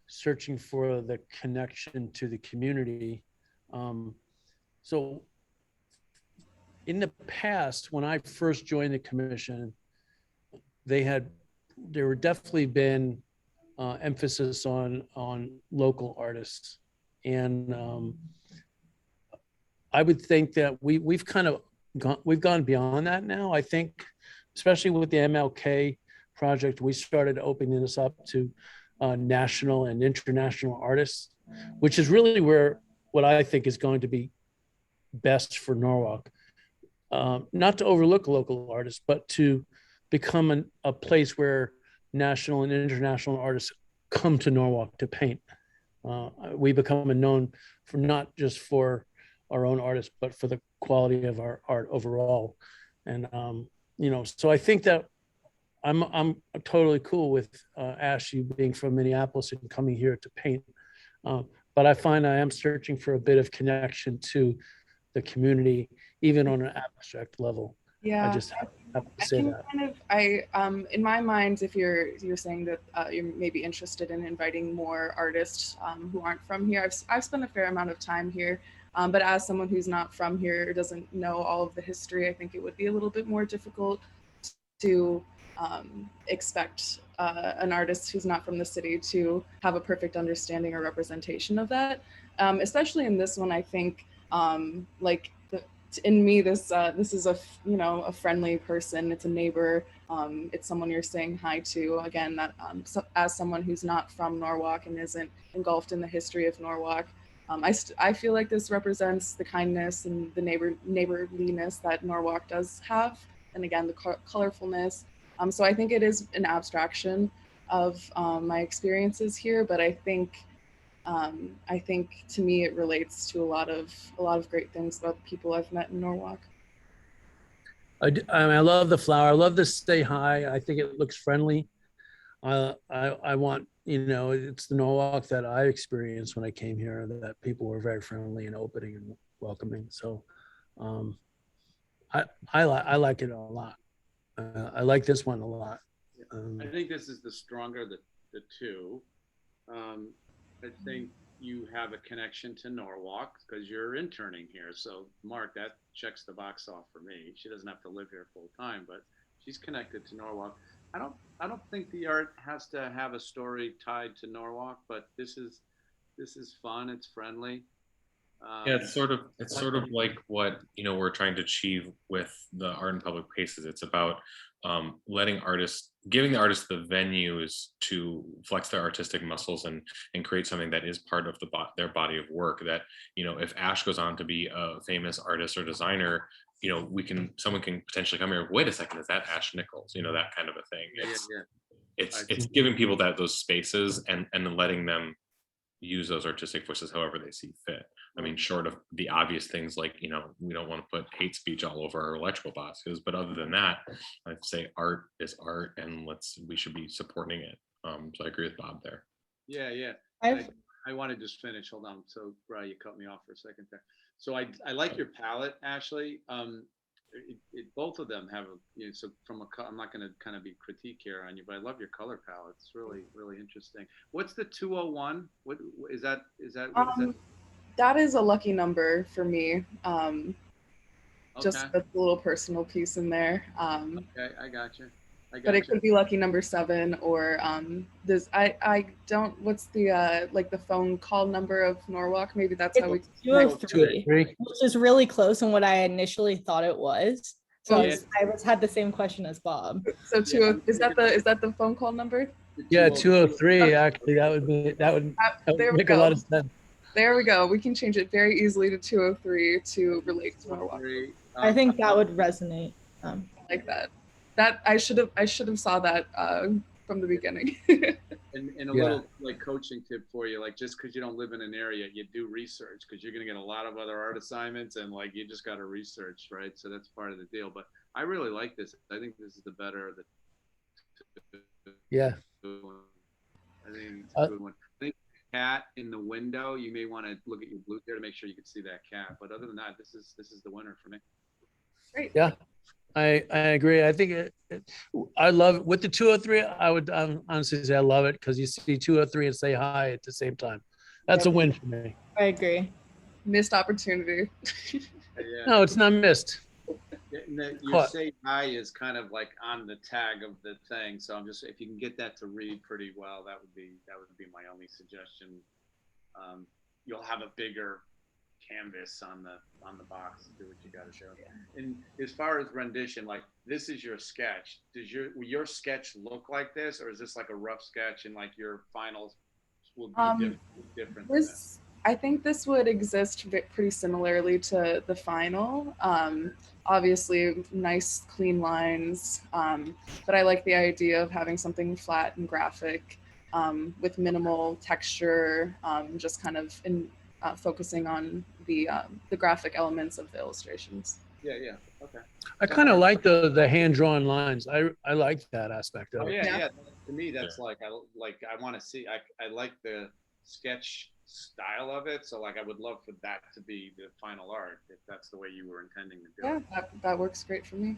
searching for the connection to the community. So in the past, when I first joined the commission, there were definitely been emphasis on local artists, and I would think that we've gone beyond that now. I think, especially with the MLK project, we started opening this up to national and international artists, which is really what I think is going to be best for Norwalk. not to overlook local artists, but to become a place where national and international artists come to Norwalk to paint. We become known for not just for our own artists, but for the quality of our art overall. And so I think that I'm totally cool with Ash, you being from Minneapolis and coming here to paint. But I find I am searching for a bit of connection to the community, even on an abstract level. Yeah. I just have to I say can that. kind of, in my mind, if you're saying that you're maybe interested in inviting more artists who aren't from here, I've spent a fair amount of time here, but as someone who's not from here, doesn't know all of the history, I think it would be a little bit more difficult to expect an artist who's not from the city to have a perfect understanding or representation of that. Especially in this one, I think in me, this is a friendly person. It's a neighbor. It's someone you're saying hi to. Again, that as someone who's not from Norwalk and isn't engulfed in the history of Norwalk, I feel like this represents the kindness and the neighborliness that Norwalk does have, and again the colorfulness. So I think it is an abstraction of my experiences here, but I think to me it relates to a lot of great things about the people I've met in Norwalk. I love the flower. I love the stay high. I think it looks friendly. I want, it's the Norwalk that I experienced when I came here, that people were very friendly and opening and welcoming. So I like it a lot. I like this one a lot. I think this is the stronger the two. I think you have a connection to Norwalk because you're interning here. So Mark, that checks the box off for me. She doesn't have to live here full time, but she's connected to Norwalk. I don't think the art has to have a story tied to Norwalk, but this is fun. It's friendly. Yeah, it's sort of like what we're trying to achieve with the art in public places. It's about giving the artists the venues to flex their artistic muscles and create something that is part of their body of work. That if Ash goes on to be a famous artist or designer, someone can potentially come here. Wait a second, is that Ash Nichols? That kind of a thing. It's giving people those spaces and then letting them use those artistic voices however they see fit. I mean, short of the obvious things like, we don't want to put hate speech all over our electrical boxes, but other than that, I'd say art is art and we should be supporting it. So I agree with Bob there. Yeah. I want to just finish. Hold on. So, Brian, you cut me off for a second there. So I like your palette, Ashley. Both of them have so I'm not going to kind of be critique here on you, but I love your color palette. It's really, really interesting. What's the 201? What is that? What is that? That is a lucky number for me. Just Okay. a little personal piece in there. Okay, I got you. But it could be lucky number 7 or I don't, what's the the phone call number of Norwalk? Maybe that's how we. 203, which is really close on what I initially thought it was. So I had the same question as Bob. So is that the phone call number? Yeah, 203. Actually, that would make a lot of sense. There we go. We can change it very easily to 203 to relate to Norwalk. I think that would resonate. Like that. That I should have saw that from the beginning. and a little coaching tip for you, just because you don't live in an area, you do research because you're going to get a lot of other art assignments and you just got to research, right? So that's part of the deal. But I really like this. I think this is the better of the. Yeah. I think it's a good one. I think cat in the window. You may want to look at your blue there to make sure you can see that cat. But other than that, this is the winner for me. Great. Yeah. I agree. I think I love it. With the 203. I would honestly say I love it because you see 203 and say hi at the same time. That's a win for me. I agree. Missed opportunity. No, it's not missed. Your say hi is kind of on the tag of the thing. So I'm just, if you can get that to read pretty well, that would be my only suggestion. You'll have a bigger canvas on the box to do what you got to show. And as far as rendition, this is your sketch. Does your sketch look like this, or is this a rough sketch and your finals will be different? I think this would exist pretty similarly to the final. Obviously, nice, clean lines, but I like the idea of having something flat and graphic with minimal texture, just kind of focusing on the graphic elements of the illustrations. Yeah, yeah, okay. I kind of like the hand-drawn lines. I like that aspect of Oh, it. yeah, Yeah. yeah. To me, that's like, I want to see, I like the sketch style of it. So like, I would love for that to be the final art, if that's the way you were intending to do Yeah, it. that works great for me.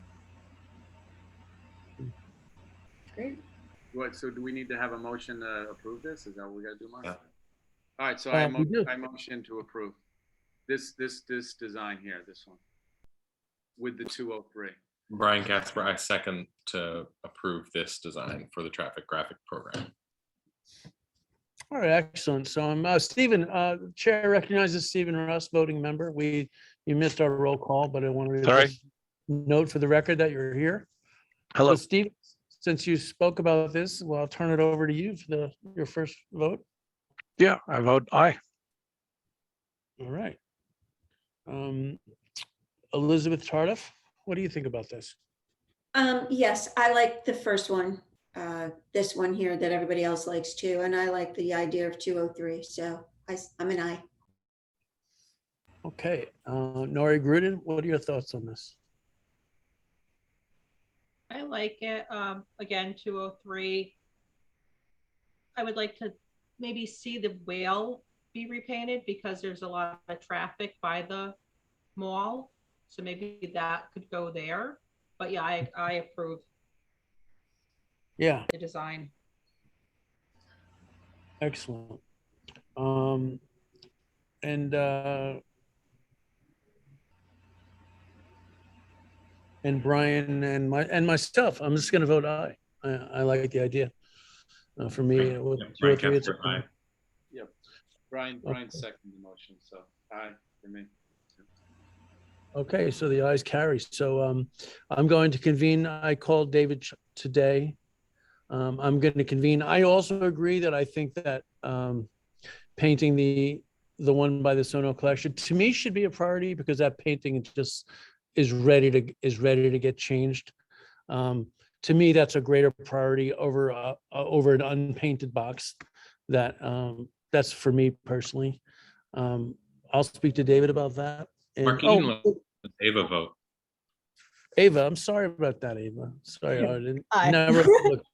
Great. What, so do we need to have a motion to approve this? Is that what we gotta do, Mark? Yeah. All right, so We do. I motion to approve this design here, this one. With the 203. Brian Casper, I second to approve this design for the traffic graphic program. All right, excellent. So Stephen, Chair recognizes Stephen Russ, voting member. You missed our roll call, but I wanted to Sorry. just note for the record that you're here. Hello. So Steve, since you spoke about this, well, I'll turn it over to you for your first vote. Yeah, I vote aye. All right. Elizabeth Tardif, what do you think about this? Yes, I like the first one, this one here that everybody else likes too. And I like the idea of 203. So I'm an aye. Okay, Nori Gruden, what are your thoughts on this? I like it. Again, 203. I would like to maybe see the whale be repainted because there's a lot of traffic by the mall. So maybe that could go there. But yeah, I approve Yeah, the design. excellent. And Brian and myself, I'm just gonna vote aye. I like the idea. For me, it was Brian 203, it's Casper, aye. Yep. Brian seconded the motion, so aye for me. okay, so the ayes carry. So I'm going to convene. I called David today. I'm going to convene. I also agree that I think that painting the one by the Sono collection to me should be a priority because that painting just is ready to get changed. To me, that's a greater priority over an unpainted box. That's for me personally. I'll speak to David about that. And, Mark, you didn't let Ava vote. Ava, I'm sorry about that, Ava. Sorry, I didn't. Aye. Never looked.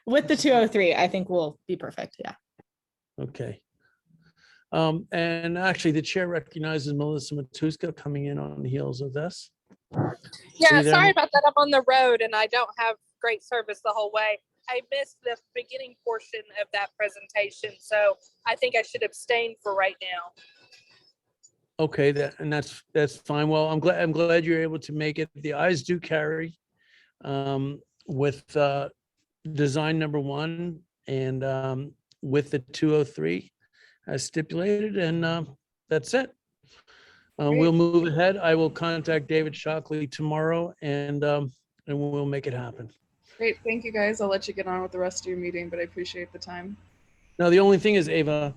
With the 203, I think we'll be perfect. Yeah. Okay. And actually, the chair recognizes Melissa Matuska coming in on the heels of this. Yeah, you there, sorry Mel? about that. I'm on the road and I don't have great service the whole way. I missed the beginning portion of that presentation, so I think I should abstain for right now. Okay, that's fine. Well, I'm glad you're able to make it. The ayes do carry with design number 1 and with the 203 as stipulated, and that's it. We'll move ahead. I will contact David Shockley tomorrow, and we'll make it happen. Great. Thank you guys. I'll let you get on with the rest of your meeting, but I appreciate the time. Now, the only thing is, Ava,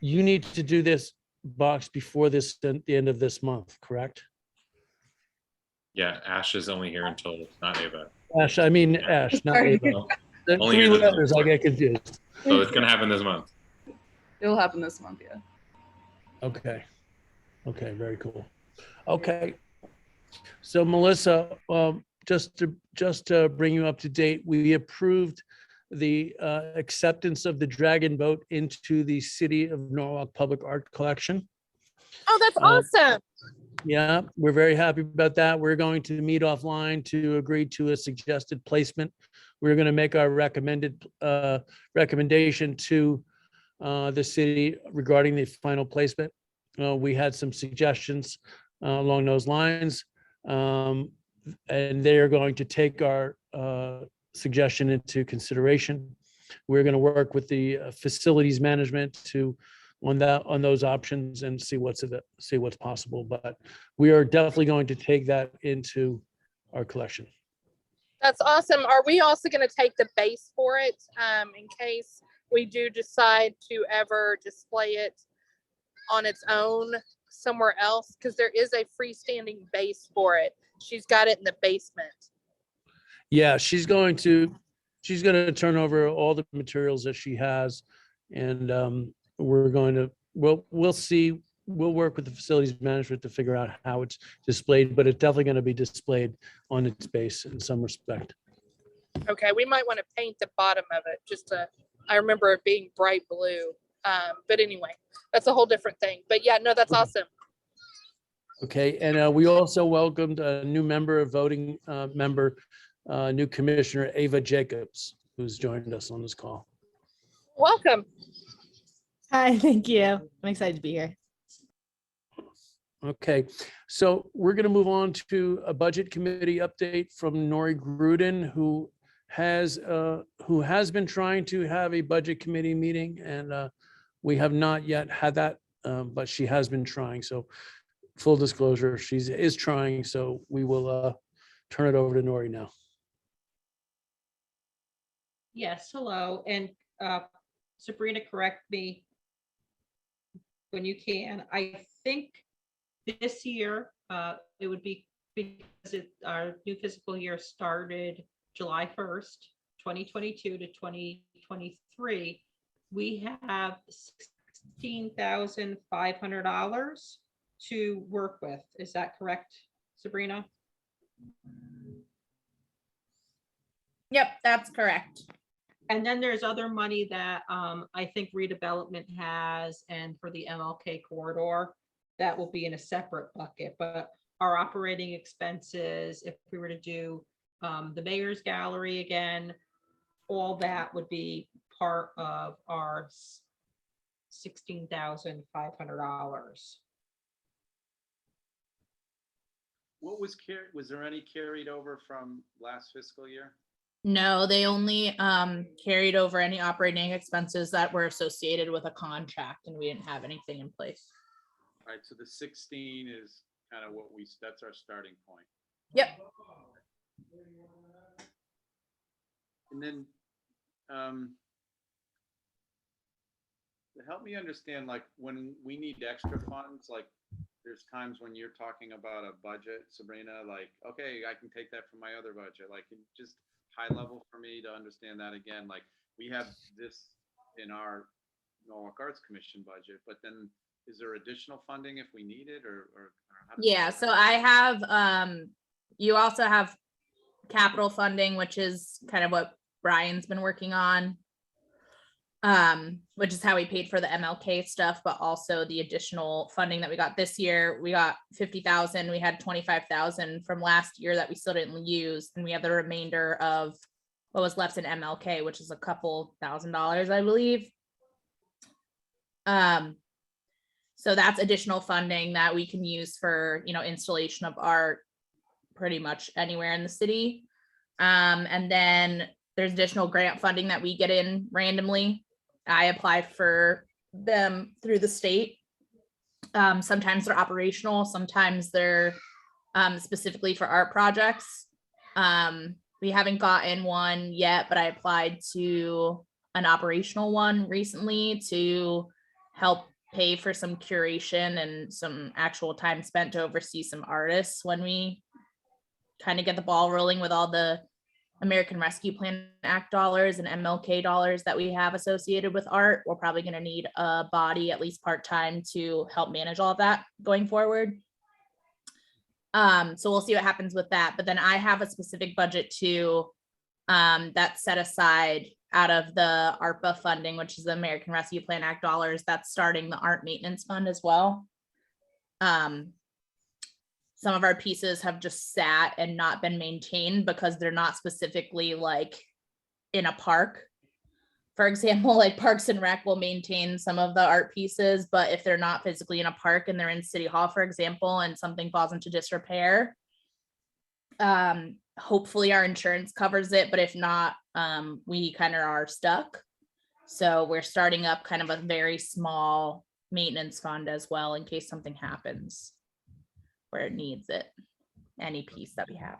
you need to do this box before the end of this month, correct? Yeah, Ash is only here until not Ava. Ash, I mean Ash, not Sorry. Ava. The Only 3 here this letters, I month. get confused. So it's gonna happen this month. It'll happen this month, yeah. Okay. Okay, very cool. Okay. So Melissa, just to bring you up to date, we approved the acceptance of the Dragon Boat into the City of Norwalk Public Art Collection. Oh, that's awesome. Yeah, we're very happy about that. We're going to meet offline to agree to a suggested placement. We're going to make our recommendation to the city regarding the final placement. We had some suggestions along those lines, and they are going to take our suggestion into consideration. We're going to work with the facilities management on those options and see what's possible. But we are definitely going to take that into our collection. That's awesome. Are we also going to take the base for it in case we do decide to ever display it on its own somewhere else, because there is a freestanding base for it. She's got it in the basement. Yeah, she's going to turn over all the materials that she has. And we'll see, we'll work with the facilities management to figure out how it's displayed, but it's definitely going to be displayed on its base in some respect. Okay, we might want to paint the bottom of it I remember it being bright blue. But anyway, that's a whole different thing. But yeah, no, that's awesome. Okay, and we also welcomed a new member, new Commissioner Ava Jacobs, who's joined us on this call. Welcome. Hi, thank you. I'm excited to be here. Okay, so we're going to move on to a budget committee update from Nori Gruden, who has been trying to have a budget committee meeting, and we have not yet had that, but she has been trying. So full disclosure, she is trying. So we will turn it over to Nori now. Yes, hello, and Sabrina, correct me when you can. I think this year, it would be, because our new fiscal year started July 1st, 2022 to 2023. We have $16,500 to work with. Is that correct, Sabrina? Yep, that's correct. And then there's other money that I think redevelopment has, and for the MLK corridor, that will be in a separate bucket. But our operating expenses, if we were to do the mayor's gallery again, all that would be part of our $16,500. What was there any carried over from last fiscal year? No, they only carried over any operating expenses that were associated with a contract, and we didn't have anything in place. All right, so the 16 is kind of that's our starting point. Yep. And then to help me understand, like when we need extra funds, like there's times when you're talking about a budget, Sabrina, like, okay, I can take that from my other budget, like just high level for me to understand that again. Like we have this in our Norwalk Arts Commission budget, but then is there additional funding if we need it, or how does Yeah, so I have you also have capital funding, which is kind of what Brian's been working on, which is how we paid for the MLK stuff, but also the additional funding that we got this year. We got 50,000. We had 25,000 from last year that we still didn't use, and we have the remainder of what was left in MLK, which is a couple $1,000s, I believe. So that's additional funding that we can use for, installation of art pretty much anywhere in the city. And then there's additional grant funding that we get in randomly. I apply for them through the state. Sometimes they're operational, sometimes they're specifically for art projects. We haven't gotten one yet, but I applied to an operational one recently to help pay for some curation and some actual time spent to oversee some artists when we kind of get the ball rolling with all the American Rescue Plan Act dollars and MLK dollars that we have associated with art. We're probably going to need a body, at least part-time, to help manage all of that going forward. So we'll see what happens with that. But then I have a specific budget too, that's set aside out of the ARPA funding, which is the American Rescue Plan Act dollars, that's starting the art maintenance fund as well. Some of our pieces have just sat and not been maintained because they're not specifically like in a park. For example, like Parks and Rec will maintain some of the art pieces, but if they're not physically in a park and they're in City Hall, for example, and something falls into disrepair, hopefully our insurance covers it, but if not, we kind of are stuck. So we're starting up kind of a very small maintenance fund as well in case something happens where it needs it, any piece that we have.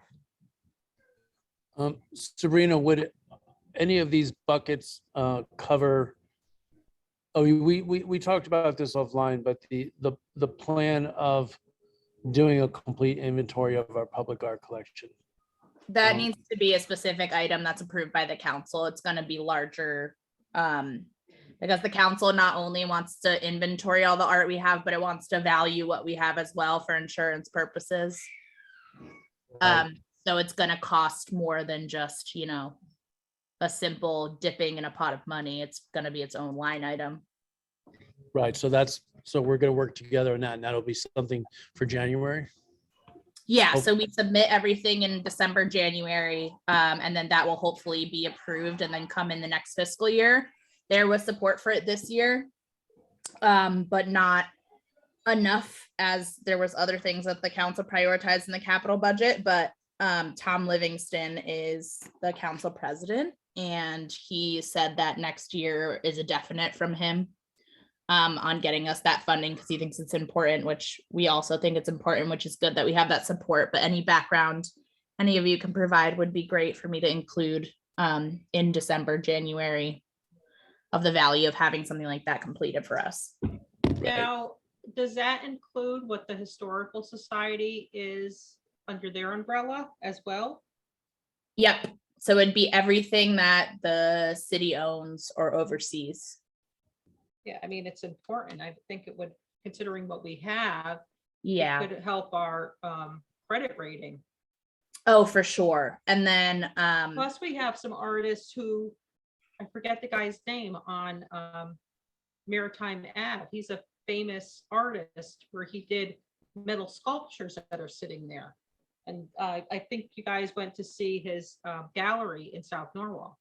Sabrina, would any of these buckets cover Oh, we talked about this offline, but the plan of doing a complete inventory of our public art collection. That Um, needs to be a specific item that's approved by the council. It's gonna be larger. Because the council not only wants to inventory all the art we have, but it wants to value what we have as well for insurance purposes. Right. So it's gonna cost more than just, you know, a simple dipping in a pot of money. It's gonna be its own line item. Right, so we're gonna work together on that, and that'll be something for January. Yeah, Oh. so we submit everything in December, January, and then that will hopefully be approved and then come in the next fiscal year. There was support for it this year, but not enough, as there was other things that the council prioritized in the capital budget. But Tom Livingston is the council president, and he said that next year is a definite from him on getting us that funding, because he thinks it's important, which we also think it's important, which is good that we have that support. But any background any of you can provide would be great for me to include in December, January, of the value of having something like that completed for us. Now, does that include what the Historical Society is under their umbrella as well? Yep. So it'd be everything that the city owns or oversees. Yeah, I mean, it's important. I think it would, considering what we have, Yeah. it could help our credit rating. Oh, for sure. And then Plus, we have some artists who, I forget the guy's name, on Maritime Ave. He's a famous artist where he did metal sculptures that are sitting there. And I think you guys went to see his gallery in South Norwalk.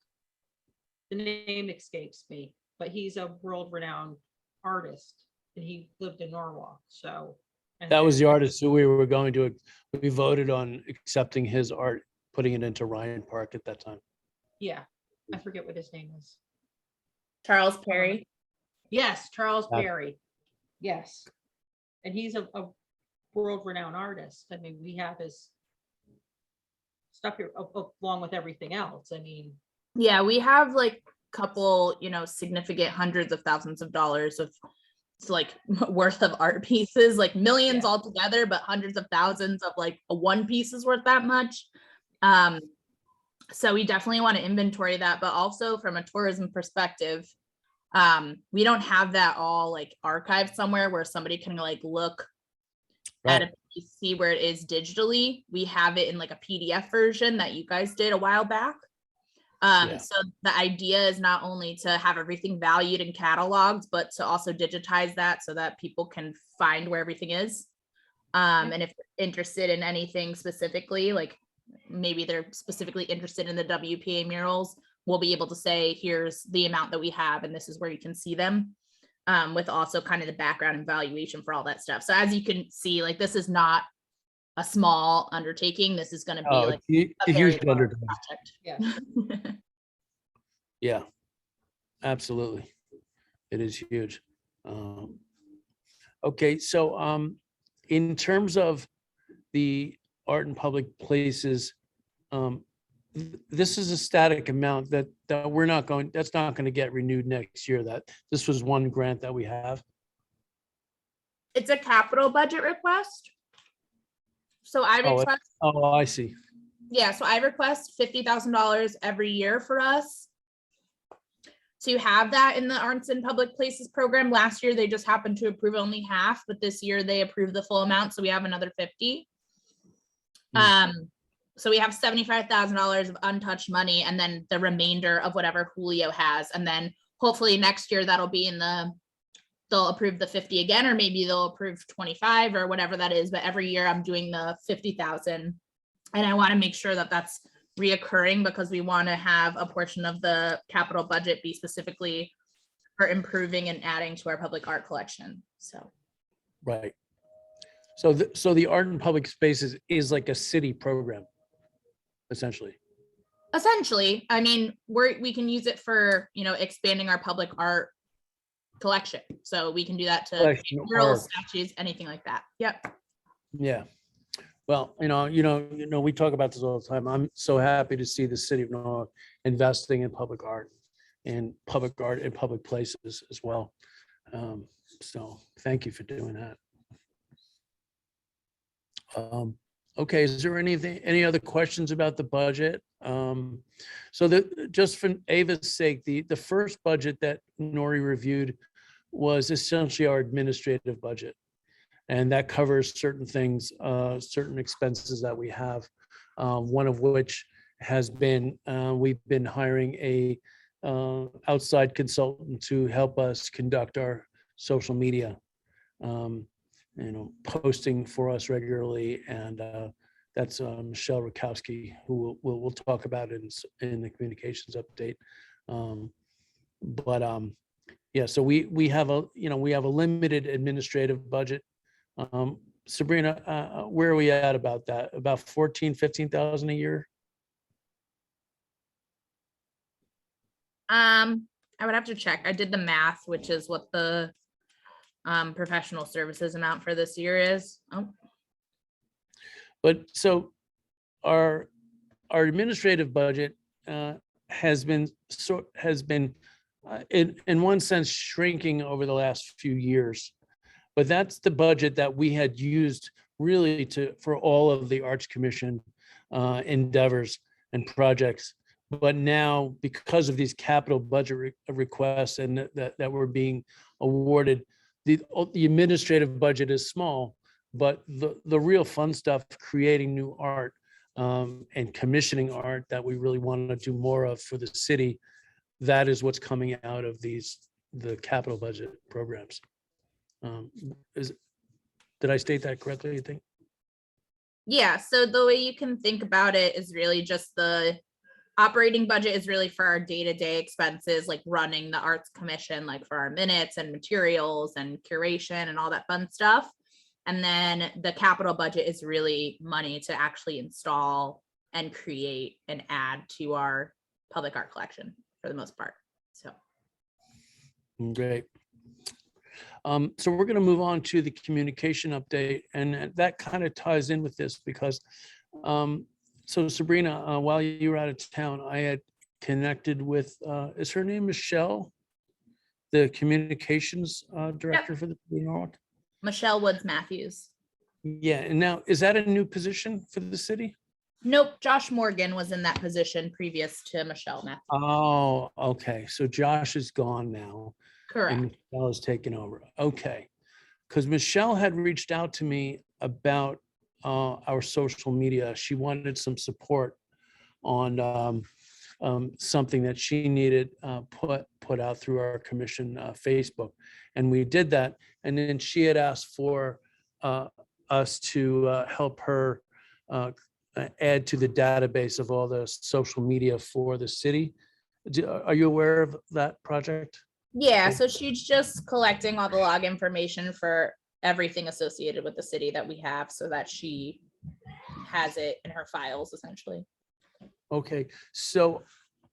The name escapes me, but he's a world-renowned artist, and he lived in Norwalk, so. and That was the then- artist who we voted on accepting his art, putting it into Ryan Park at that time. Yeah, I forget what his name is. Charles Perry. Yes, Charles Yeah. Perry. Yes. And he's a world-renowned artist. I mean, we have his stuff here along with everything else. I mean, Yeah, we have like a couple, you know, significant hundreds of thousands of dollars of like worth of art pieces, like millions Yeah. altogether, but hundreds of thousands of like a one piece is worth that much. So we definitely want to inventory that, but also from a tourism perspective, we don't have that all like archived somewhere where somebody can like look at a piece, see where it is digitally. We have it in like a PDF version that you guys did a while back. Yeah. So the idea is not only to have everything valued and cataloged, but to also digitize that so that people can find where everything is. And if they're interested in anything specifically, like maybe they're specifically interested in the WPA murals, we'll be able to say, here's the amount that we have, and this is where you can see them, with also kind of the background and valuation for all that stuff. So as you can see, like this is not a small undertaking. This is going to be Oh, like it's a a very huge large undertaking. project. yeah. Yeah, absolutely. It is huge. Okay, so in terms of the art in public places, this is a static amount that that's not going to get renewed next year. That this was one grant that we have. It's a capital budget request. So I Oh, request, Oh, I see. yeah, so I request $50,000 every year for us to have that in the Arts and Public Places program. Last year, they just happened to approve only half, but this year they approved the full amount, so we have another 50. So we have $75,000 of untouched money, and then the remainder of whatever Julio has, and then hopefully next year that'll be in they'll approve the 50 again, or maybe they'll approve 25 or whatever that is. But every year I'm doing the 50,000, and I want to make sure that that's reoccurring, because we want to have a portion of the capital budget be specifically for improving and adding to our public art collection. So Right. So the art in public spaces is like a city program, essentially. essentially, I mean, we can use it for, you know, expanding our public art collection. So we can do that to Collection murals, or- statues, anything like that. Yep. Yeah. Well, we talk about this all the time. I'm so happy to see the city of Norwalk investing in public art. in public art and public places as well. So thank you for doing that. Okay, is there any other questions about the budget? So just for Ava's sake, the first budget that Nori reviewed was essentially our administrative budget. And that covers certain things, certain expenses that we have. One of which has been, we've been hiring a outside consultant to help us conduct our social media, posting for us regularly. And that's Michelle Rakowski, who we'll talk about in the communications update. Yeah, so we have a limited administrative budget. Sabrina, where are we at about that? About 15,000 a year? I would have to check. I did the math, which is what the professional services amount for this year is. Oh, But so our administrative budget has been in one sense shrinking over the last few years. But that's the budget that we had used really for all of the Arts Commission endeavors and projects. But now, because of these capital budget requests and that were being awarded, the administrative budget is small, but the real fun stuff, creating new art and commissioning art that we really want to do more of for the city, that is what's coming out of the capital budget programs. Did I state that correctly, you think? yeah, so the way you can think about it is really just the operating budget is really for our day-to-day expenses, like running the Arts Commission, like for our minutes and materials and curation and all that fun stuff. And then the capital budget is really money to actually install and create and add to our public art collection for the most part. So great. So we're going to move on to the communication update, and that kind of ties in with this because, so Sabrina, while you were out of town, I had connected with, is her name Michelle, the communications director for the city of Norwalk? Michelle Woods Matthews. Yeah, and now, is that a new position for the city? Nope, Josh Morgan was in that position previous to Michelle Matthews. Oh, okay. So Josh is gone now. Correct. And Michelle has taken over. Okay. Because Michelle had reached out to me about our social media. She wanted some support on something that she needed put out through our commission Facebook. And we did that. And then she had asked for us to help her add to the database of all the social media for the city. Are you aware of that project? Yeah, so she's just collecting all the log information for everything associated with the city that we have so that she has it in her files essentially. Okay, so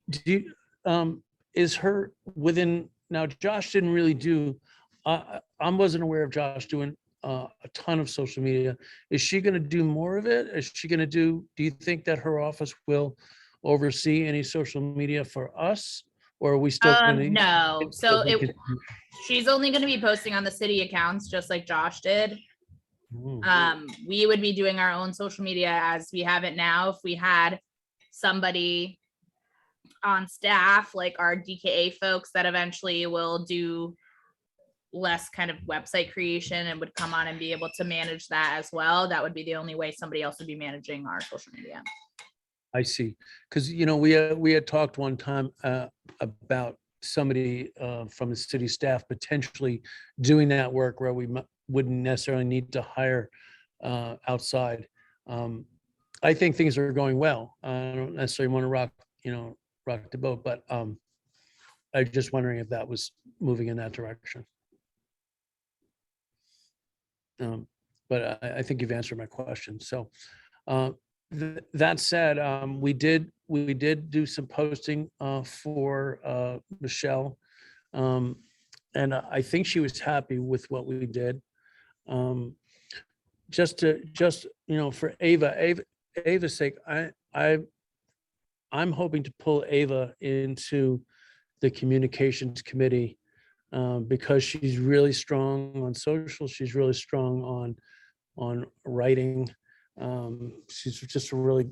do you, is her within, now Josh didn't really do, I wasn't aware of Josh doing a ton of social media. Is she going to do more of it? Is she going to do you think that her office will oversee any social media for us? Or are we still going to? No, so she's only going to be posting on the city accounts just like Josh did. We would be doing our own social media as we have it now. If we had somebody on staff, like our DKA folks that eventually will do less kind of website creation and would come on and be able to manage that as well, that would be the only way somebody else would be managing our social media. I see. Because, we had talked one time about somebody from the city staff potentially doing that work where we wouldn't necessarily need to hire outside. I think things are going well. I don't necessarily want to rock the boat, but I'm just wondering if that was moving in that direction. But I think you've answered my question. So that said, we did do some posting for Michelle, and I think she was happy with what we did. Just for Ava's sake, I'm hoping to pull Ava into the communications committee, because she's really strong on social, she's really strong on writing. She's just a really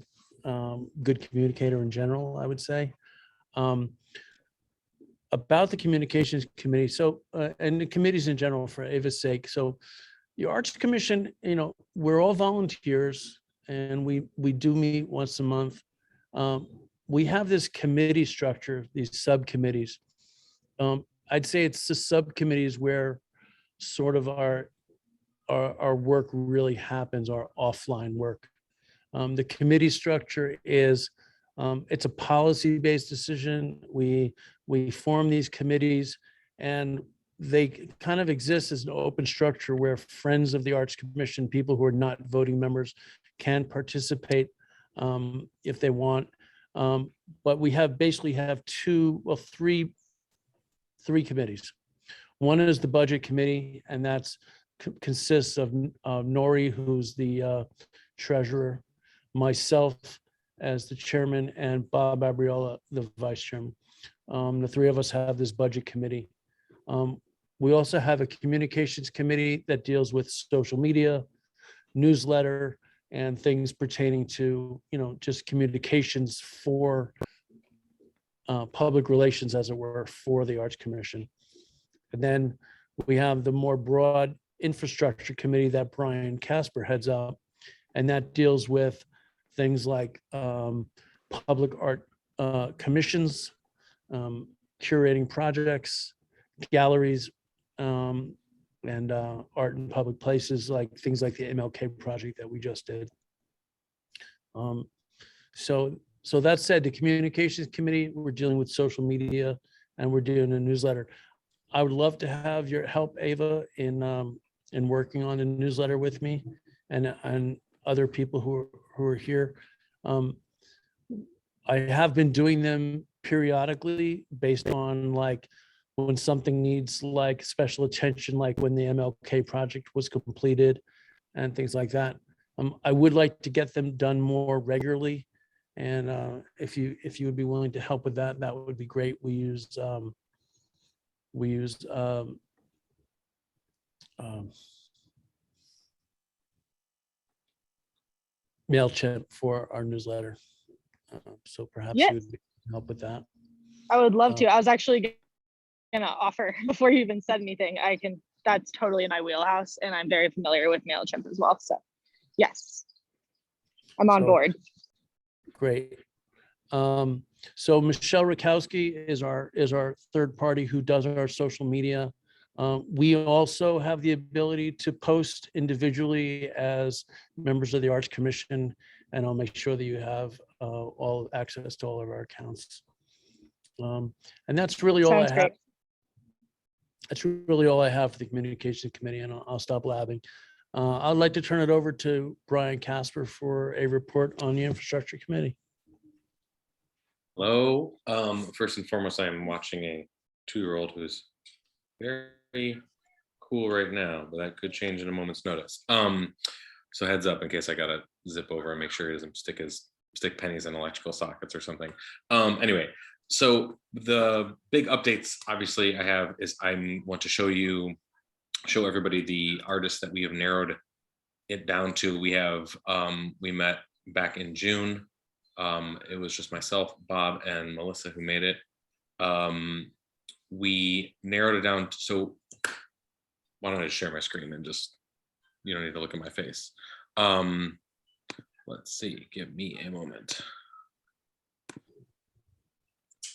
good communicator in general, I would say. About the communications committee, so and the committees in general, for Ava's sake. So the Arts Commission, we're all volunteers, and we do meet once a month. We have this committee structure, these subcommittees. I'd say it's the subcommittees where sort of our work really happens, our offline work. The committee structure is, it's a policy-based decision. We form these committees, and they kind of exist as an open structure where friends of the Arts Commission, people who are not voting members, can participate if they want. But we basically have three committees. One is the budget committee, and that's consists of Nori, who's the treasurer, myself as the chairman, and Bob Abriola, the vice chairman. The three of us have this budget committee. We also have a communications committee that deals with social media, newsletter, and things pertaining to, just communications for public relations, as it were, for the Arts Commission. And then we have the more broad infrastructure committee that Brian Casper heads up, and that deals with things like public art commissions, curating projects, galleries, and art in public places, like things like the MLK project that we just did. So that said, the communications committee, we're dealing with social media, and we're doing a newsletter. I would love to have your help, Ava, in working on a newsletter with me, and other people who are here. I have been doing them periodically based on like when something needs like special attention, like when the MLK project was completed and things like that. I would like to get them done more regularly. And if you would be willing to help with that, that would be great. We use MailChimp for our newsletter. So perhaps you would help with that. I would love to. I was actually gonna offer before you even said anything. That's totally in my wheelhouse, and I'm very familiar with MailChimp as well. So yes, I'm on board. Great. So Michelle Rakowski is our third party who does our social media. We also have the ability to post individually as members of the Arts Commission, and I'll make sure that you have all access to all of our accounts. And that's really all I have. That's really all I have for the Communications Committee, and I'll stop blabbing. I'd like to turn it over to Brian Casper for a report on the Infrastructure Committee. Hello. First and foremost, I am watching a 2-year-old who's very cool right now, but that could change in a moment's notice. So heads up in case I gotta zip over and make sure he doesn't stick pennies in electrical sockets or something. Anyway, so the big updates obviously I have is I want to show everybody the artists that we have narrowed it down to. We met back in June. It was just myself, Bob, and Melissa who made it. We narrowed it down. So why don't I just share my screen and just, you don't need to look at my face. Let's see, give me a moment.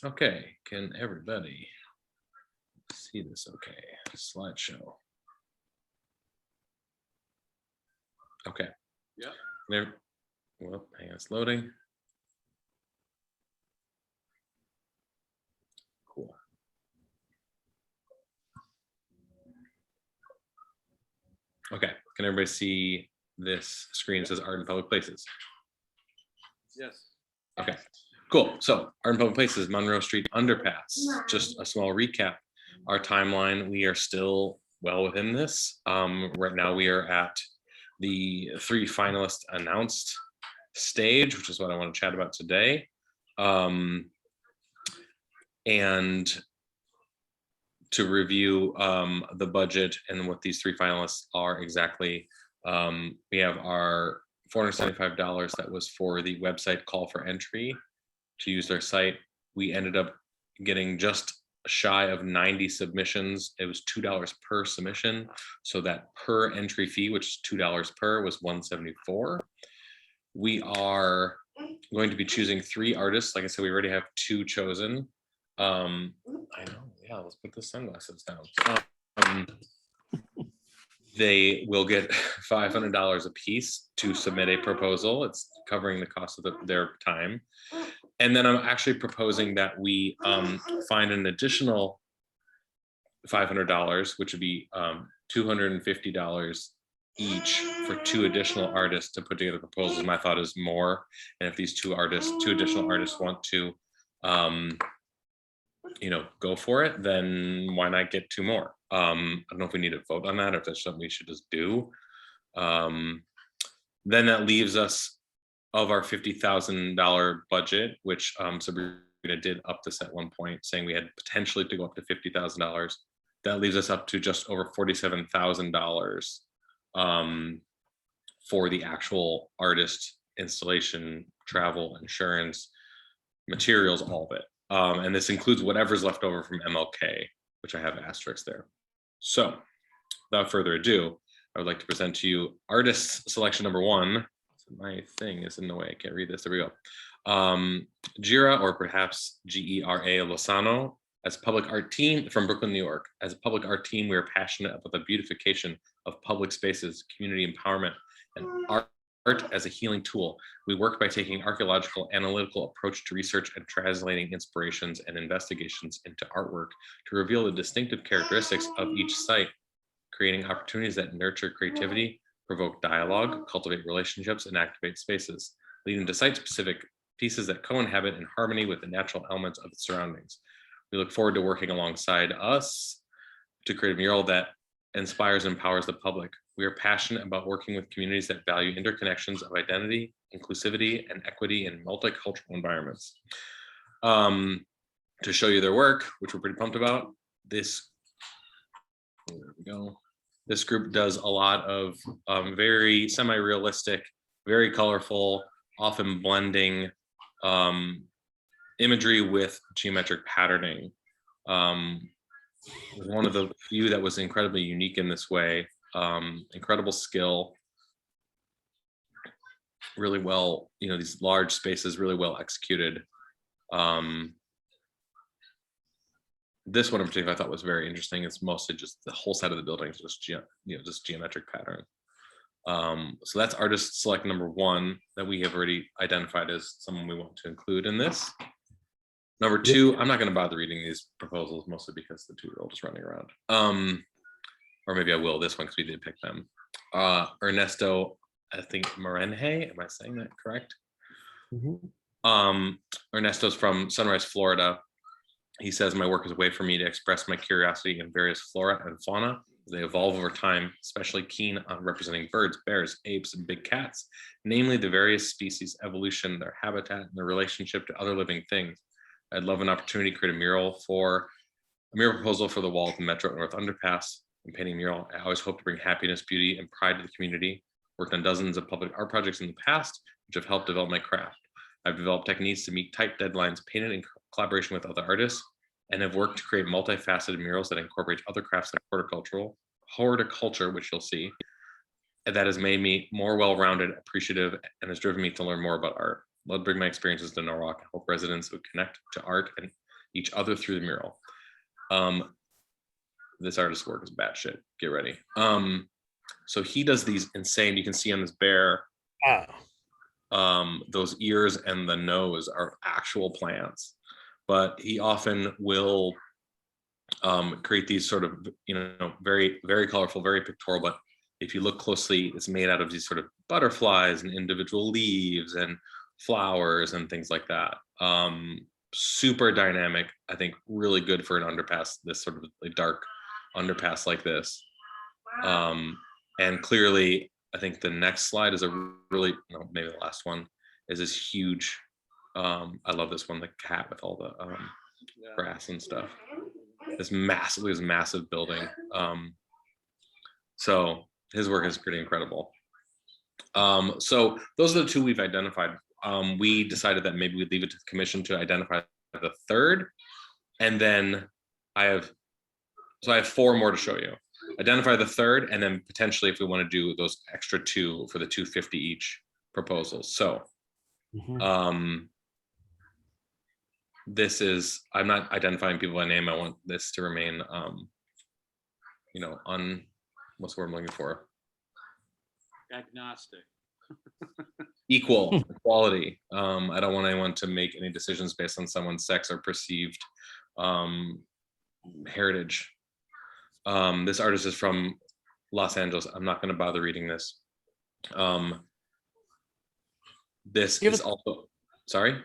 Okay, can everybody see this? Okay, slideshow. Okay. Yeah. There. Well, hang on, it's loading. Cool. Okay, can everybody see this screen? It says Art in Public Places. Yes. Okay, cool. So Art in Public Places, Monroe Street Underpass. Just a small recap. Our timeline, we are still well within this. Right now we are at the 3 finalists announced stage, which is what I want to chat about today. And to review the budget and what these three finalists are exactly. We have our $475 that was for the website call for entry to use their site. We ended up getting just shy of 90 submissions. It was $2 per submission. So that per entry fee, which is $2 per, was $174. We are going to be choosing 3 artists. Like I said, we already have 2 chosen. I know, yeah, let's put the sunglasses down. They will get $500 a piece to submit a proposal. It's covering the cost of their time. And then I'm actually proposing that we find an additional $500, which would be $250 each for 2 additional artists to put together proposals. My thought is more. And if these 2 additional artists want to, go for it, then why not get 2 more? I don't know if we need to vote on that, or if that's something we should just do. Then that leaves us, of our $50,000 budget, which Sabrina did up this at one point, saying we had potentially to go up to $50,000. That leaves us up to just over $47,000 for the actual artist, installation, travel, insurance, materials, all of it. And this includes whatever's left over from MLK, which I have asterisks there. So without further ado, I would like to present to you artist selection number 1. My thing is in the way. I can't read this. There we go. Gira, or perhaps Gera Lozano, as a public art team from Brooklyn, New York. As a public art team, we are passionate about the beautification of public spaces, community empowerment, and art as a healing tool. We work by taking archaeological, analytical approach to research and translating inspirations and investigations into artwork to reveal the distinctive characteristics of each site, creating opportunities that nurture creativity, provoke dialogue, cultivate relationships, and activate spaces, leading to site-specific pieces that co-inhabit in harmony with the natural elements of its surroundings. We look forward to working alongside us to create a mural that inspires and empowers the public. We are passionate about working with communities that value interconnections of identity, inclusivity, and equity in multicultural environments. To show you their work, which we're pretty pumped about, there we go. This group does a lot of very semi-realistic, very colorful, often blending imagery with geometric patterning. One of the few that was incredibly unique in this way. Incredible skill, really well, these large spaces really well executed. This one in particular I thought was very interesting. It's mostly just the whole side of the building is just just geometric pattern. So that's artist select number 1 that we have already identified as someone we want to include in this. Number 2, I'm not going to bother reading these proposals, mostly because the 2-year-old is running around. Or maybe I will this one because we did pick them. Ernesto, I think Morenje, am I saying that correct? Ernesto's from Sunrise, Florida. He says, my work is a way for me to express my curiosity in various flora and fauna. They evolve over time, especially keen on representing birds, bears, apes, and big cats, namely the various species, evolution, their habitat, and their relationship to other living things. I'd love an opportunity to create a mural proposal for the wall of the Metro North Underpass. In painting a mural, I always hope to bring happiness, beauty, and pride to the community. Worked on dozens of public art projects in the past, which have helped develop my craft. I've developed techniques to meet tight deadlines, painted in collaboration with other artists, and have worked to create multifaceted murals that incorporate other crafts like horticulture, which you'll see. And that has made me more well-rounded, appreciative, and has driven me to learn more about art. Love to bring my experiences to Norwalk and hope residents would connect to art and each other through the mural. This artist's work is bad shit. Get ready. So he does these insane, you can see on this bear, those ears and the nose are actual plants, but he often will create these sort of, very, very colorful, very pictorial, but if you look closely, it's made out of these sort of butterflies and individual leaves and flowers and things like that. Super dynamic, I think really good for an underpass, this sort of dark underpass like this. And clearly, I think the next slide is a really, maybe the last one, is this huge, I love this one, the cat with all the grass and stuff. this massive building. So his work is pretty incredible. So those are the two we've identified. We decided that maybe we'd leave it to the commission to identify the third, and then I have 4 more to show you. Identify the third, and then potentially if we want to do those extra 2 for the 250 each proposals. So this is, I'm not identifying people by name. I want this to remain, you know, what's the word I'm looking for? Agnostic. Equality. I don't want anyone to make any decisions based on someone's sex or perceived heritage. This artist is from Los Angeles. I'm not going to bother reading this. This is also, sorry?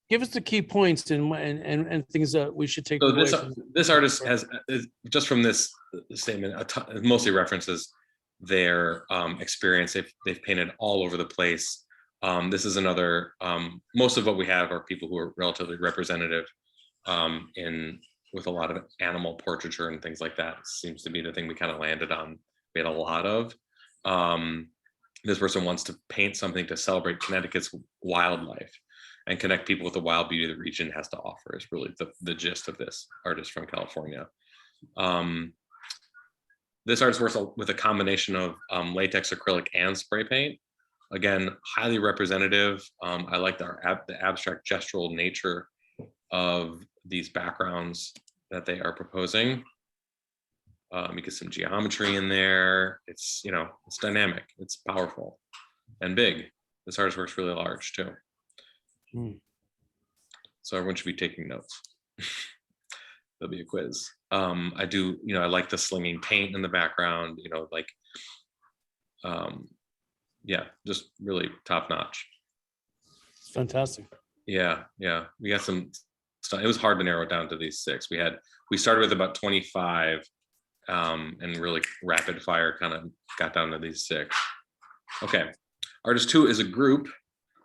Give us the key points and things that we should take So away from this artist has, just from this statement, mostly references their experience. They've painted all over the place. This is another, most of what we have are people who are relatively representative with a lot of animal portraiture and things like that. Seems to be the thing we kind of landed on, made a lot of. This person wants to paint something to celebrate Connecticut's wildlife and connect people with the wild beauty the region has to offer, is really the gist of this artist from California. This artist works with a combination of latex, acrylic, and spray paint. Again, highly representative. I like the abstract gestural nature of these backgrounds that they are proposing. You get some geometry in there. It's, you know, it's dynamic, it's powerful and big. This artist works really large too. So everyone should be taking notes. There'll be a quiz. I do, you know, I like the slinging paint in the background, you know, like, yeah, just really top notch. It's fantastic. Yeah, we got some stuff. It was hard to narrow it down to these 6. We started with about 25, and really rapid fire kind of got down to these 6. Okay, artist 2 is a group.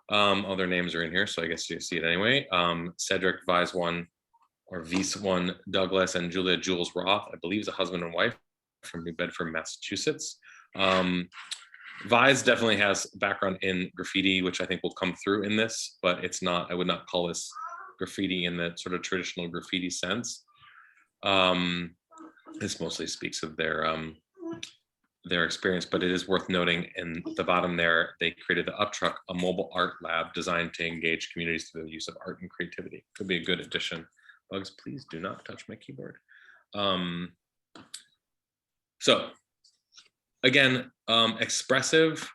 All their names are in here, so I guess you see it anyway. Cedric Vise 1 or Vise 1 Douglas and Julia Jules Roth, I believe is a husband and wife from New Bedford, Massachusetts. Vise definitely has background in graffiti, which I think will come through in this, but it's not, I would not call this graffiti in the sort of traditional graffiti sense. This mostly speaks of their experience, but it is worth noting in the bottom there, they created the Up Truck, a mobile art lab designed to engage communities through the use of art and creativity. Could be a good addition. Bugs, please do not touch my keyboard. So again, expressive,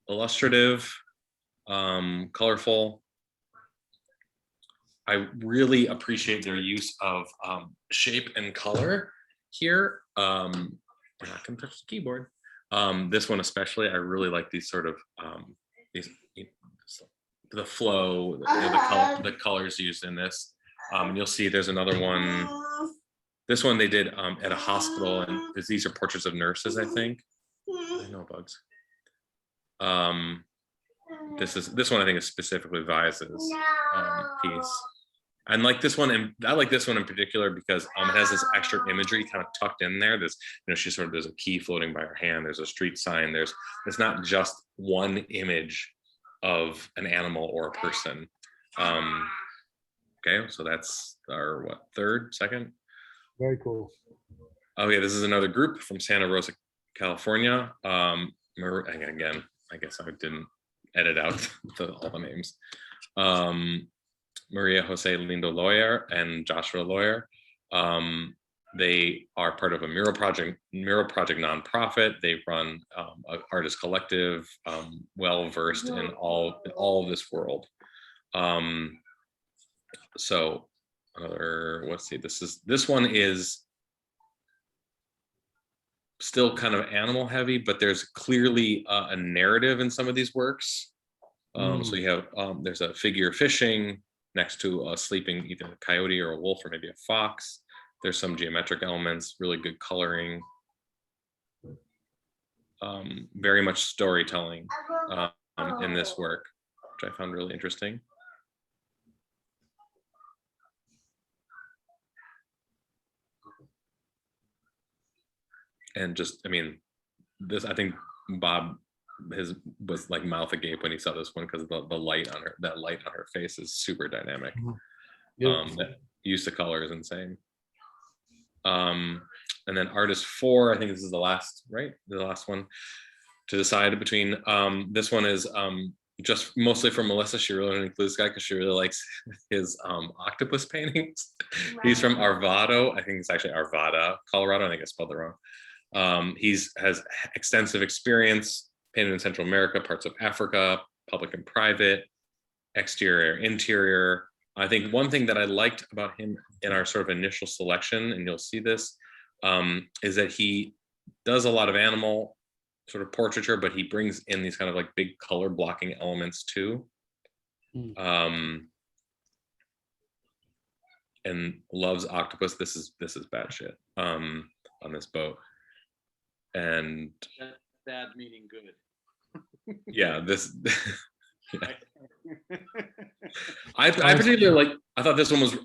illustrative, colorful. I really appreciate their use of shape and color here. I'm not gonna touch the keyboard. This one especially, I really like these sort of the flow, the colors used in this. And you'll see there's another one. This one they did at a hospital, and these are portraits of nurses, I think. I know, Bugs. This one I think is specifically Vise's piece. And like this one, and I like this one in particular because it has this extra imagery kind of tucked in there. There's, you know, she's sort of, there's a key floating by her hand. There's a street sign. It's not just one image of an animal or a person. Okay, so that's our second? Very cool. Okay, this is another group from Santa Rosa, California. Again, I guess I didn't edit out all the names. Maria Jose Lindo Lawyer and Joshua Lawyer. They are part of a mural project nonprofit. They run an artist collective, well versed in all of this world. So let's see. This one is still kind of animal heavy, but there's clearly a narrative in some of these works. So you have there's a figure fishing next to a sleeping either a coyote or a wolf or maybe a fox. There's some geometric elements, really good coloring, very much storytelling in this work, which I found really interesting. And just, I mean, this, I think Bob was like mouth agape when he saw this one because the light on her, that light on her face is super dynamic. That use of color is insane. And then artist 4, I think this is the last, right? The last one to decide between. This one is just mostly for Melissa. She really wanted to include this guy because she really likes his octopus paintings. He's from Arvado. I think it's actually Arvada, Colorado. I think I spelled it wrong. Has extensive experience painted in Central America, parts of Africa, public and private, exterior, interior. I think one thing that I liked about him in our sort of initial selection, and you'll see this, is that he does a lot of animal sort of portraiture, but he brings in these kind of like big color blocking elements too. And loves octopus. This is bad shit on this boat. And bad meaning good. Yeah, this I particularly like, I thought this one was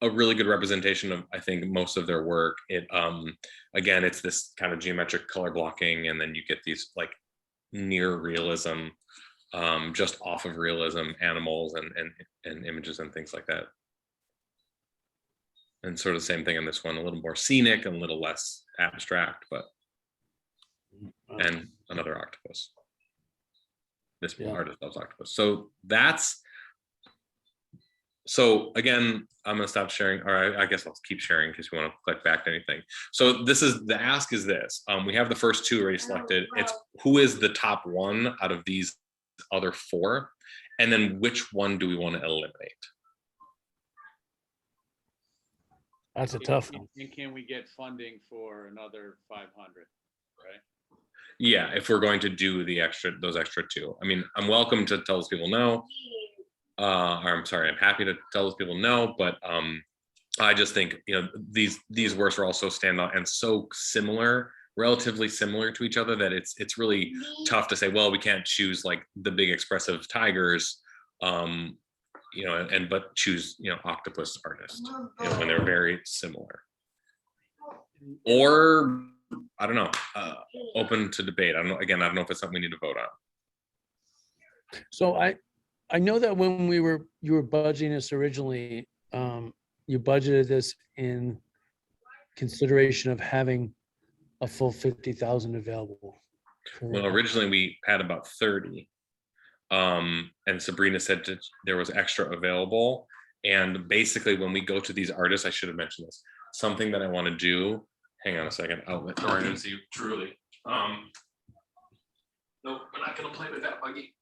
a really good representation of, I think, most of their work. It again, it's this kind of geometric color blocking, and then you get these like near realism, just off of realism animals and images and things like that. And sort of the same thing in this one, a little more scenic and a little less abstract, but and another octopus. This artist loves octopus. So that's, so again, I'm gonna stop sharing, or I guess I'll keep sharing in case we want to click back to anything. So this is, the ask is this, we have the first 2 already selected. It's who is the top 1 out of these other 4, and then which one do we want to eliminate? That's a tough one. And can we get funding for another 500, right? Yeah, if we're going to do those extra 2. I mean, I'm welcome to tell those people no. Or I'm sorry, I'm happy to tell those people no, but I just think, you know, these works are all so standout and so similar, relatively similar to each other, that it's really tough to say, well, we can't choose like the big expressive tigers, you know, but choose, you know, octopus artist, you know, when they're very similar. Or I don't know, open to debate. I don't know. Again, I don't know if it's something we need to vote on. So I know that when you were budgeting this originally, you budgeted this in consideration of having a full 50,000 available. Well, originally we had about 30, and Sabrina said that there was extra available. And basically, when we go to these artists, I should have mentioned this. Something that I want to do. Hang on a second. Outlet orientancy, truly. Nope, we're not gonna play with that buggy.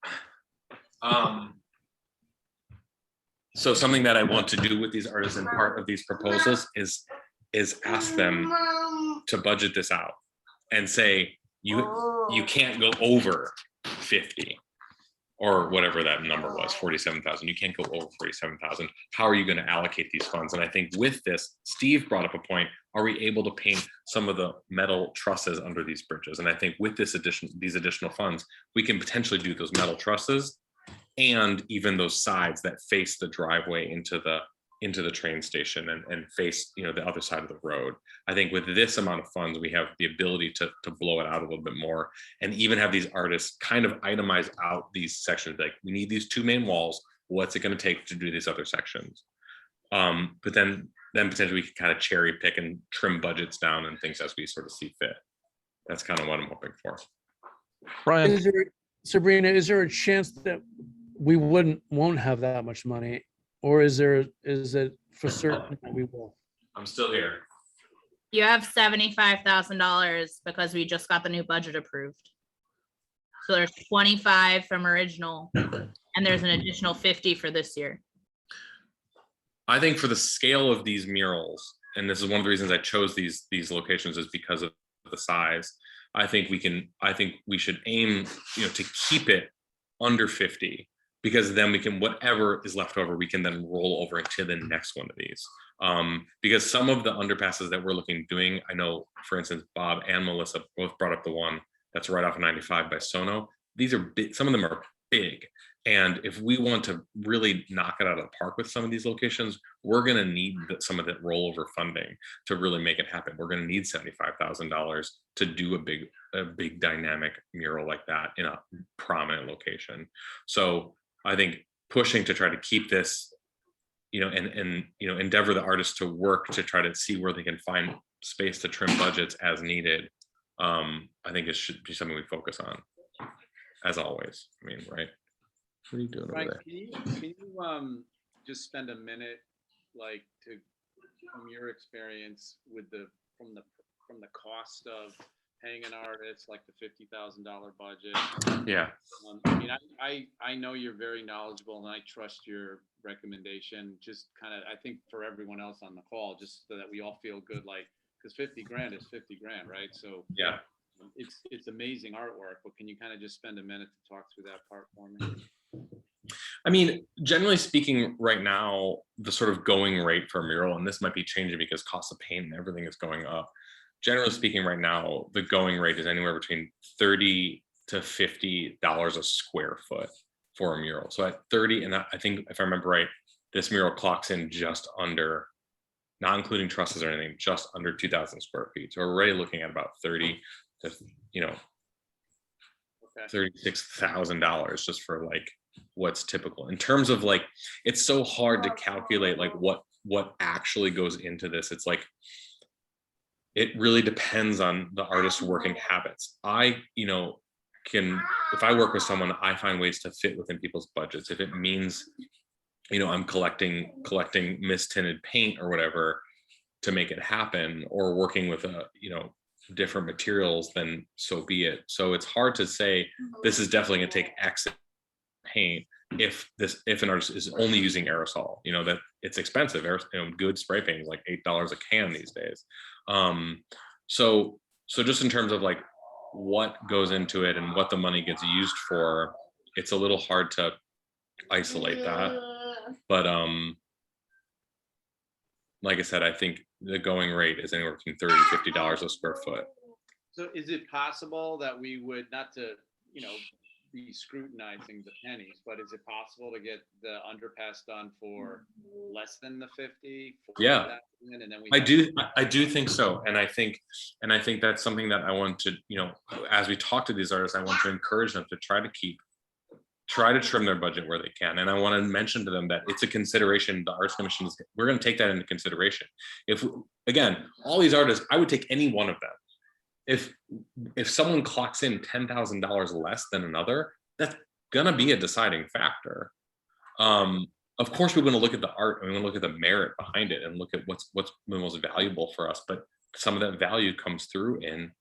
So something that I want to do with these artists and part of these proposals is ask them to budget this out and say, you can't go over 50 or whatever that number was, 47,000. You can't go over 47,000. How are you going to allocate these funds? And I think with this, Steve brought up a point. Are we able to paint some of the metal trusses under these bridges? And I think with these additional funds, we can potentially do those metal trusses and even those sides that face the driveway into the train station and face, you know, the other side of the road. I think with this amount of funds, we have the ability to blow it out a little bit more, and even have these artists kind of itemize out these sections. Like, we need these 2 main walls. What's it going to take to do these other sections? But then potentially we can kind of cherry pick and trim budgets down and things as we sort of see fit. That's kind of what I'm hoping for. Brian, Sabrina, is there a chance that we won't have that much money? Or is it for certain that we will? I'm still here. You have $75,000 because we just got the new budget approved. So there's 25 from original, and there's an additional 50 for this year. I think for the scale of these murals, and this is one of the reasons I chose these locations, is because of the size. I think we should aim, you know, to keep it under 50. Because then we can, whatever is left over, we can then roll over into the next one of these. Because some of the underpasses that we're looking at doing, I know, for instance, Bob and Melissa both brought up the one that's right off of 95 by Sono. These are big, some of them are big. And if we want to really knock it out of the park with some of these locations, we're going to need some of that rollover funding to really make it happen. We're going to need $75,000 to do a big dynamic mural like that in a prominent location. So I think pushing to try to keep this, and endeavor the artists to work to try to see where they can find space to trim budgets as needed. I think it should be something we focus on, as always. I mean, right? What are you doing over Frank, there? can you just spend a minute, like, from your experience with from the cost of paying an artist, like the $50,000 budget? Yeah. I mean, I know you're very knowledgeable, and I trust your recommendation. Just kind of, I think for everyone else on the call, just so that we all feel good, like, because 50 grand is 50 grand, right? So Yeah. It's amazing artwork, but can you kind of just spend a minute to talk through that part for me? I mean, generally speaking, right now, the sort of going rate for a mural, and this might be changing because cost of paint and everything is going up. Generally speaking, right now, the going rate is anywhere between $30 to $50 a square foot for a mural. So at 30, and I think if I remember right, this mural clocks in just under, not including trusses or anything, just under 2,000 square feet. So we're already looking at about 30 to, $36,000 just for like what's typical in terms of like, it's so hard to calculate like what actually goes into this. It's like, it really depends on the artist's working habits. I, if I work with someone, I find ways to fit within people's budgets. If it means, I'm collecting mistinted paint or whatever to make it happen, or working with different materials, then so be it. So it's hard to say this is definitely going to take X paint if an artist is only using aerosol, that it's expensive. Good spray paint is like $8 a can these days. So just in terms of like what goes into it and what the money gets used for, it's a little hard to isolate that. But like I said, I think the going rate is anywhere between $30 to $50 a square foot. So is it possible that we would, not to, be scrutinizing the pennies, but is it possible to get the underpass done for less than the 50? Yeah, and then I do think so. And I think that's something that I want to, as we talk to these artists, I want to encourage them to try to trim their budget where they can. And I want to mention to them that it's a consideration. The Arts Commission we're going to take that into consideration. Again, all these artists, I would take any one of them. If someone clocks in $10,000 less than another, that's gonna be a deciding factor. Of course, we want to look at the art and we want to look at the merit behind it and look at what's the most valuable for us. But some of that value comes through in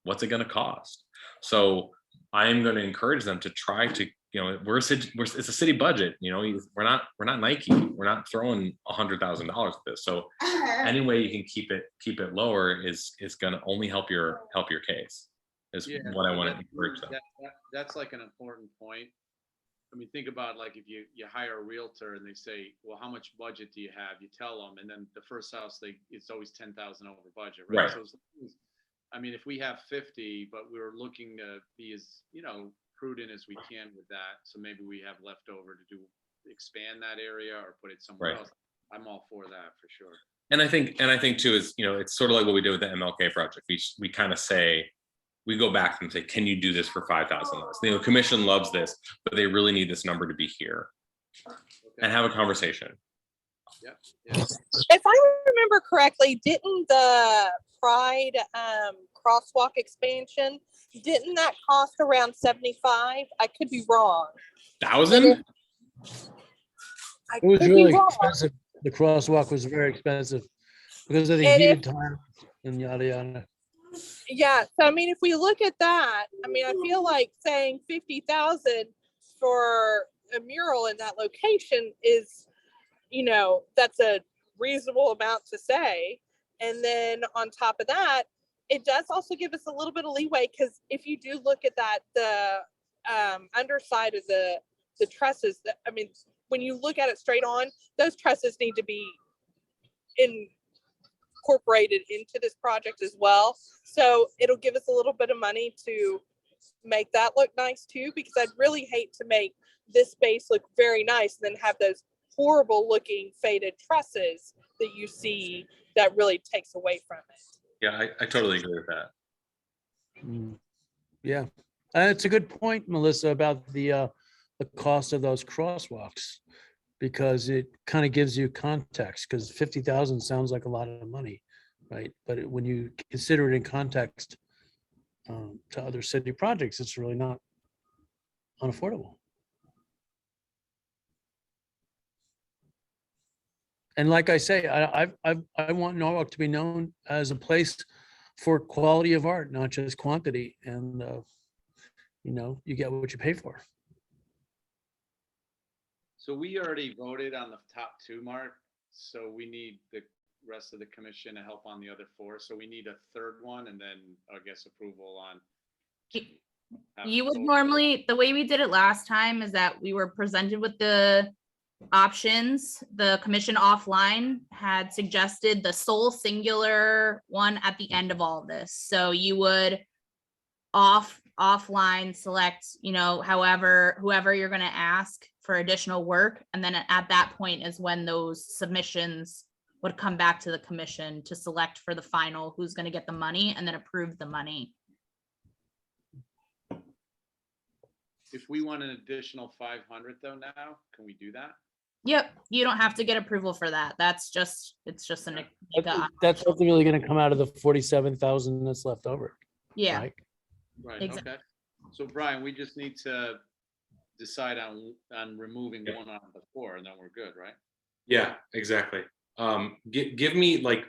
what's it going to cost. So I am going to encourage them to try to, it's a city budget. We're not Nike. We're not throwing $100,000 at this. So any way you can keep it lower is going to only help your case. Is what I want to encourage them. That's like an important point. I mean, think about like if you hire a realtor and they say, well, how much budget do you have? You tell them, and then the first house it's always 10,000 over budget, right? So I mean, if we have 50, but we're looking to be as prudent as we can with that, so maybe we have left over to expand that area or put it somewhere else. I'm all for that for sure. And I think too is it's sort of like what we did with the MLK project. We kind of say, we go back and say, can you do this for 5,000 less? The commission loves this, but they really need this number to be here. And have a conversation. If I remember correctly, didn't the Pride crosswalk expansion, didn't that cost around 75? I could be wrong. 1,000? It was really expensive. The crosswalk was very expensive because of the heated time and yada yada. Yeah, so I mean, if we look at that, I mean, I feel like saying 50,000 for a mural in that location is, that's a reasonable amount to say. And then on top of that, it does also give us a little bit of leeway, because if you do look at that, the underside of the trusses, I mean, when you look at it straight on, those trusses need to be incorporated into this project as well. So it'll give us a little bit of money to make that look nice too, because I'd really hate to make this space look very nice and then have those horrible looking faded trusses that you see that really takes away from it. Yeah, I totally agree with that. Yeah, it's a good point, Melissa, about the cost of those crosswalks, because it kind of gives you context, because 50,000 sounds like a lot of money, right? But when you consider it in context to other city projects, it's really not unaffordable. And like I say, I want Norwalk to be known as a place for quality of art, not just quantity. And you get what you pay for. So we already voted on the top two, Mark. So we need the rest of the commission to help on the other four. So we need a third one, and then I guess approval on. You would normally, the way we did it last time is that we were presented with the options. The commission offline had suggested the sole singular one at the end of all of this. So you would offline select, whoever you're going to ask for additional work. And then at that point is when those submissions would come back to the commission to select for the final who's going to get the money and then approve the money. If we want an additional 500 though now, can we do that? Yep, you don't have to get approval for that. It's just That's ultimately going to come out of the 47,000 that's left over. yeah. Right? Right, Exactly. okay. So Brian, we just need to decide on removing one out of the four, and then we're good, right? Yeah, exactly. Give me like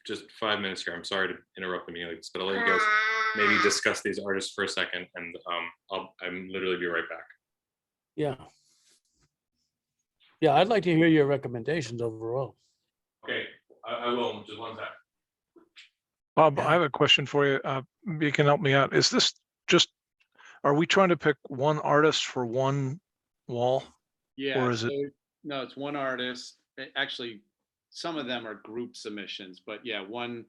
just 5 minutes here. I'm sorry to interrupt the meeting, but I'll let you guys maybe discuss these artists for a second, and I'm literally be right back. Yeah. Yeah, I'd like to hear your recommendations overall. Okay, I will. Just one sec. Bob, I have a question for you. You can help me out. Is this are we trying to pick one artist for one wall? Yeah. Or is it? No, it's one artist. Actually, some of them are group submissions, but yeah, one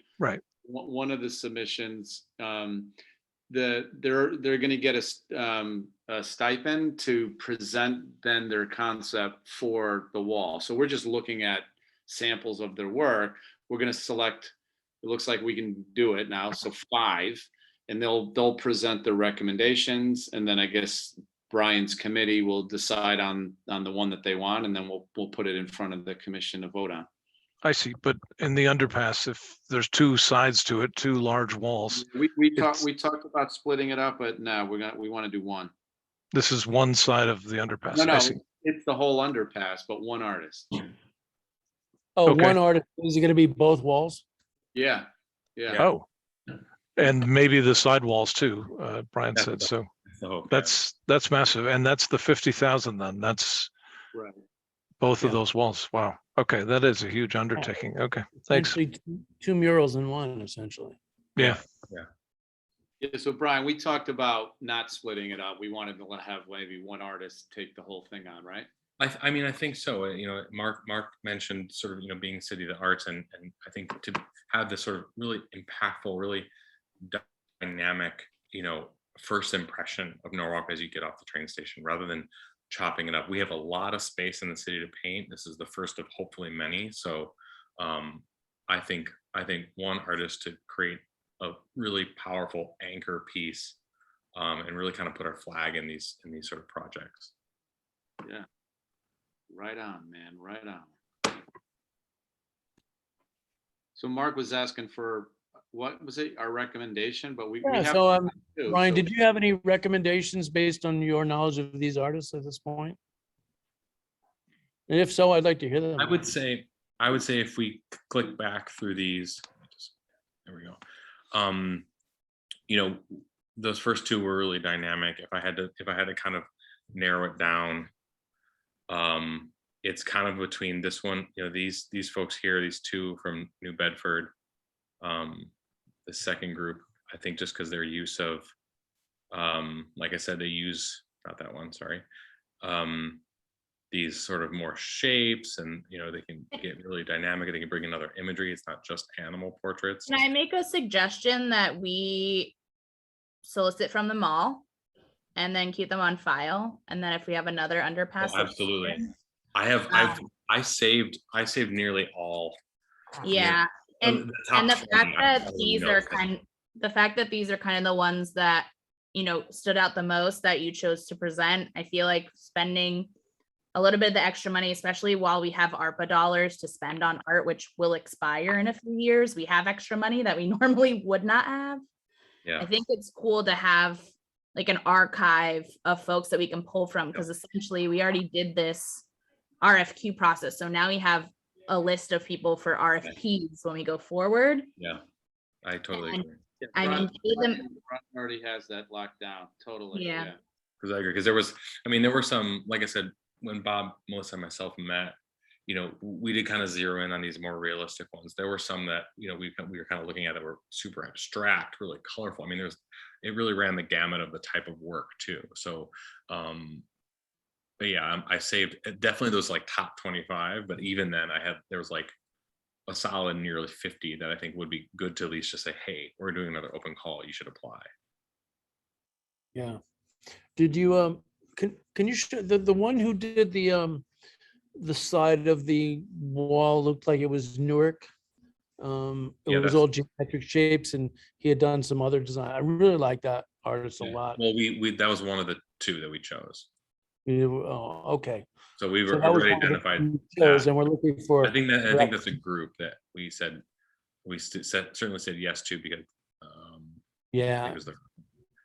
of the submissions, they're going to get a stipend to present then their concept for the wall. So we're just looking at samples of their work. We're going to select. It looks like we can do it now. So 5, and they'll present their recommendations, and then I guess Brian's committee will decide on the one that they want, and then we'll put it in front of the commission to vote on. I see, but in the underpass, if there's 2 sides to it, 2 large walls. We talked about splitting it up, but no, we want to do one. This is one side of the underpass. No, I see. it's the whole underpass, but one artist. Oh, Okay. one artist. Is it going to be both walls? Yeah. Oh, and maybe the side walls too. Brian That's said the- so. So That's massive, and that's the 50,000. Then that's Right. both of Yeah. those walls. Wow. Okay, that is a huge undertaking. Okay, thanks. Essentially 2 murals in one, essentially. Yeah. Yeah, so Brian, we talked about not splitting it up. We wanted to have maybe one artist take the whole thing on, right? I mean, I think so. Mark mentioned sort of, being City of the Arts, and I think to have this sort of really impactful, really dynamic, first impression of Norwalk as you get off the train station, rather than chopping it up. We have a lot of space in the city to paint. This is the first of hopefully many. So I think one artist to create a really powerful anchor piece and really kind of put our flag in these sort of projects. Yeah. Right on, man. Right on. So Mark was asking for, what was it, our recommendation? But we have. So, two, Brian, so- did you have any recommendations based on your knowledge of these artists at this point? And if so, I'd like to hear them. I would say if we click back through these, there we go. Those first 2 were really dynamic. If I had to kind of narrow it down, it's kind of between this one, these folks here, these 2 from New Bedford, the second group, I think just because their use of, like I said, they use, not that one, sorry, these sort of more shapes, and they can get really dynamic. They can bring in other imagery. It's not just animal portraits. Can I make a suggestion that we solicit from them all and then keep them on file. And then if we have another underpass. Oh, that's absolutely. open, I saved nearly all. Yeah. The top And the 20, fact I that already these know. are kind of the ones that, you know, stood out the most that you chose to present, I feel like spending a little bit of the extra money, especially while we have ARPA dollars to spend on art, which will expire in a few years, we have extra money that we normally would not have. Yeah. I think it's cool to have like an archive of folks that we can pull from, because essentially we already did this RFQ process. So now we have a list of people for RFPs when we go forward. Yeah, I totally And agree. I mean, Ron already has that locked down, totally, Yeah. yeah. Because I agree, because there were some, like I said, when Bob, Melissa, and myself met, you know, we did kind of zero in on these more realistic ones. There were some that, you know, we were kind of looking at that were super abstract, really colorful. I mean, it really ran the gamut of the type of work too. So, but yeah, I saved definitely those like top 25, but even then there was like a solid nearly 50 that I think would be good to at least just say, hey, we're doing another open call, you should apply. Yeah. Did you, can you show the one who did the side of the wall looked like it was Newark? It Yeah, was all geometric shapes, and he had done some other design. I really like that artist a Yeah. lot. Well, we that was one of the two that we chose. Oh, okay. So we So were that was already one of the identified two we chose, that. and we're looking for. I think that's a group that we said certainly said yes to, because Yeah, it was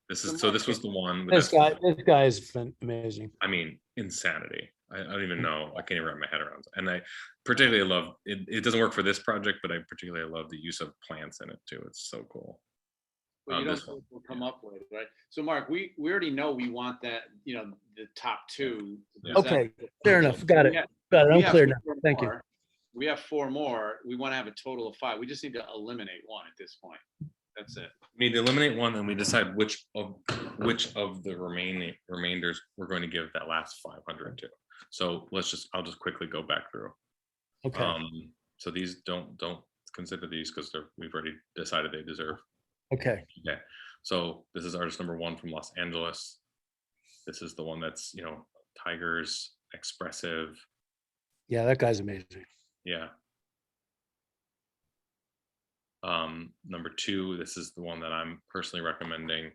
this was the one. this guy is amazing. I mean, insanity. I don't even know. I can't even wrap my head around it. And I particularly love it. It doesn't work for this project, but I particularly love the use of plants in it too. It's so cool. Well, you don't This know one, what will come up later, right? So Mark, we already know we want that, you know, the top two. to Yeah. present. Okay, fair enough. Got it. We have- Got it. we I'm have clear now. 4 Thank you. more. We have 4 more. We want to have a total of 5. We just need to eliminate one at this point. That's it. we need to eliminate one, and we decide which of the remainders we're going to give that last 500 to. So I'll just quickly go back through. Okay. So these don't consider these, because we've already decided they deserve. Okay. Okay. So this is artist number 1 from Los Angeles. This is the one that's, you know, tigers, expressive. Yeah, that guy's amazing. Yeah. Number 2, this is the one that I'm personally recommending.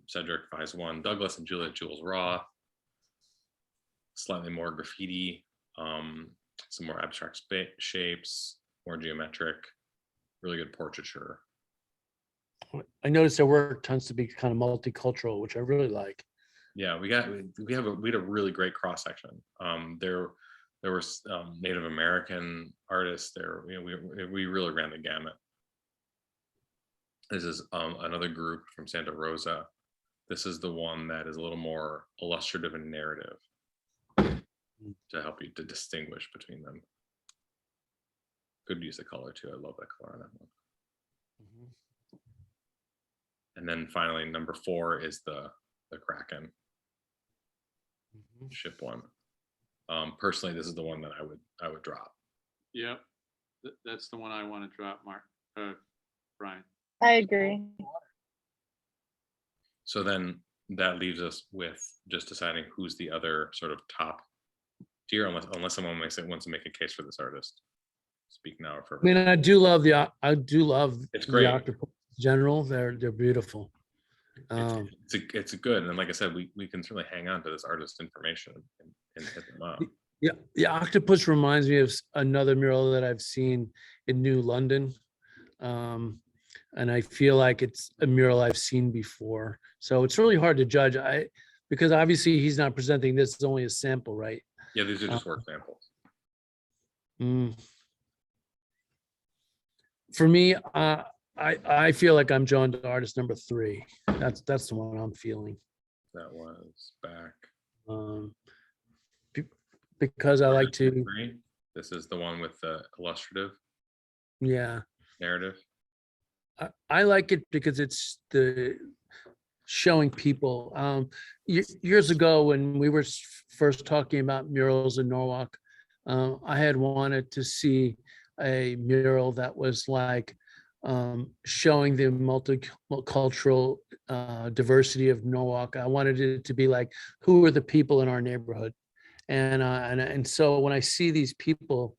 Cedric One, Douglas and Juliet Jules Roth. Slightly more graffiti, some more abstract shapes, more geometric, really good portraiture. I noticed their work tends to be kind of multicultural, which I really like. Yeah, we had a really great cross section. There were Native American artists there. You know, we really ran the gamut. This is another group from Santa Rosa. This is the one that is a little more illustrative and narrative, to help you to distinguish between them. Good use of color too. I love that color on that one. And then finally, number 4 is the Kraken ship one. Personally, this is the one that I would drop. Yep. That's the one I want to drop, Mark, Brian. I agree. So then that leaves us with just deciding who's the other sort of top tier, unless someone wants to make a case for this artist. Speak now or forever. I mean, I do love It's great. the octopus in general. They're beautiful. It's a good, and like I said, we can certainly hang on to this artist information and hit them up. Yeah, the octopus reminds me of another mural that I've seen in New London. And I feel like it's a mural I've seen before. So it's really hard to judge. Because obviously he's not presenting this as only a sample, right? Yeah, these are just work samples. For me, I feel like I'm drawn to artist number 3. That's the one I'm feeling. That was back. Because I like to. This is the one with the illustrative. Yeah. Narrative. I like it because it's the showing people. Years ago, when we were first talking about murals in Norwalk, I had wanted to see a mural that was like showing the multicultural diversity of Norwalk. I wanted it to be like, who are the people in our neighborhood? And so when I see these people,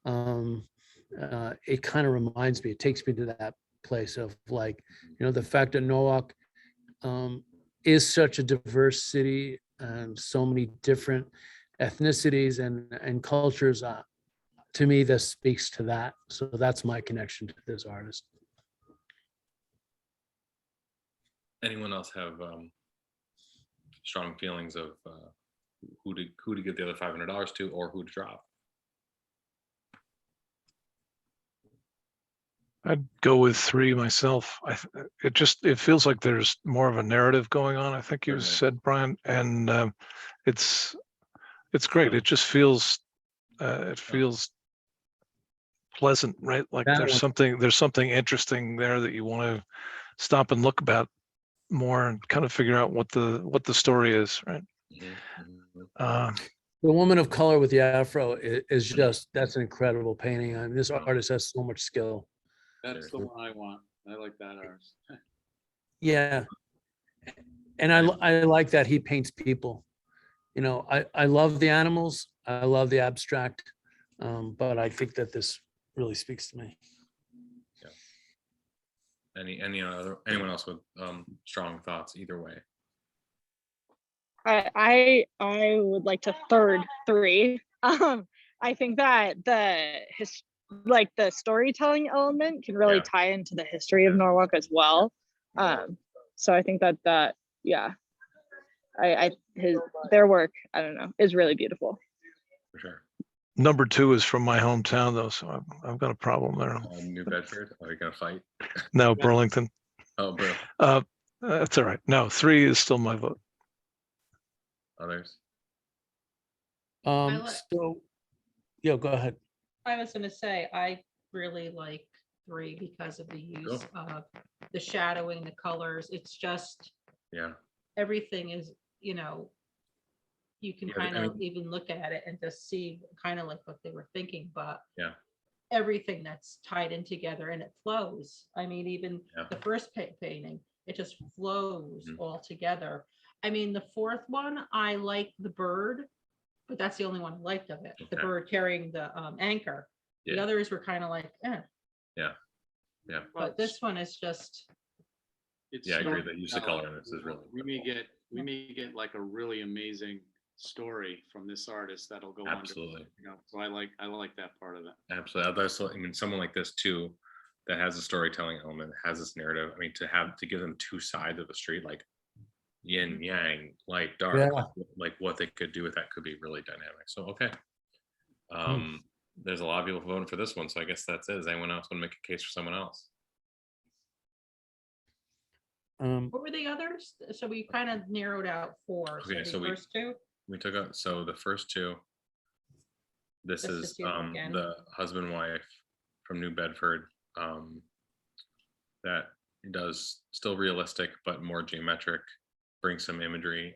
it kind of reminds me, it takes me to that place of like, the fact that Norwalk is such a diverse city and so many different ethnicities and cultures. To me, this speaks to that. So that's my connection to this artist. Anyone else have strong feelings of who to give the other $500 to, or who to drop? I'd go with 3 myself. It feels like there's more of a narrative going on. I think you Certainly. said, Brian, and it's great. It just feels pleasant, right? Like That there's one. something interesting there that you want to stop and look about more and kind of figure out what the story is, right? The woman of color with the afro is just, that's an incredible painting. I mean, this artist has so much skill. That's the one I want. I like that artist. Yeah. And I like that he paints people. I love the animals. I love the abstract. But I think that this really speaks to me. Anyone else with strong thoughts either way? I would like to third 3. I think that the storytelling element can really tie into the history of Norwalk as well. So I think that their work, I don't know, is really beautiful. For sure. Number 2 is from my hometown though, so I've got a problem there. New Bedford, are you gonna fight? No, Burlington. Oh, bro. That's all right. No, 3 is still my vote. Others? So, yeah, go ahead. I was gonna say, I really like 3 because of the use of the shadowing, the colors. It's just, everything is, you can kind of even look at it and just see kind of like what they were thinking, but everything that's tied in together and it flows. I mean, even the first painting, it just flows all together. I mean, the 4th one, I like the bird, but that's the only one I liked of it. The bird carrying the anchor. The others were kind of like, Yeah. But this one is just. I agree that use of color in this is really. We may get like a really amazing story from this artist that'll go Absolutely. on. So I like that part of it. Absolutely. Someone like this too, that has a storytelling element, has this narrative. I mean, to give them 2 sides of the street, like yin yang, light dark, like what they could do with that could be really dynamic. So okay. There's a lot of people voting for this one, so I guess that's it. Does anyone else want to make a case for someone else? What were the others? So we kind of narrowed out 4. Okay, so the first 2. We took out, so the first 2. This is the husband and wife from New Bedford, that does still realistic but more geometric, brings some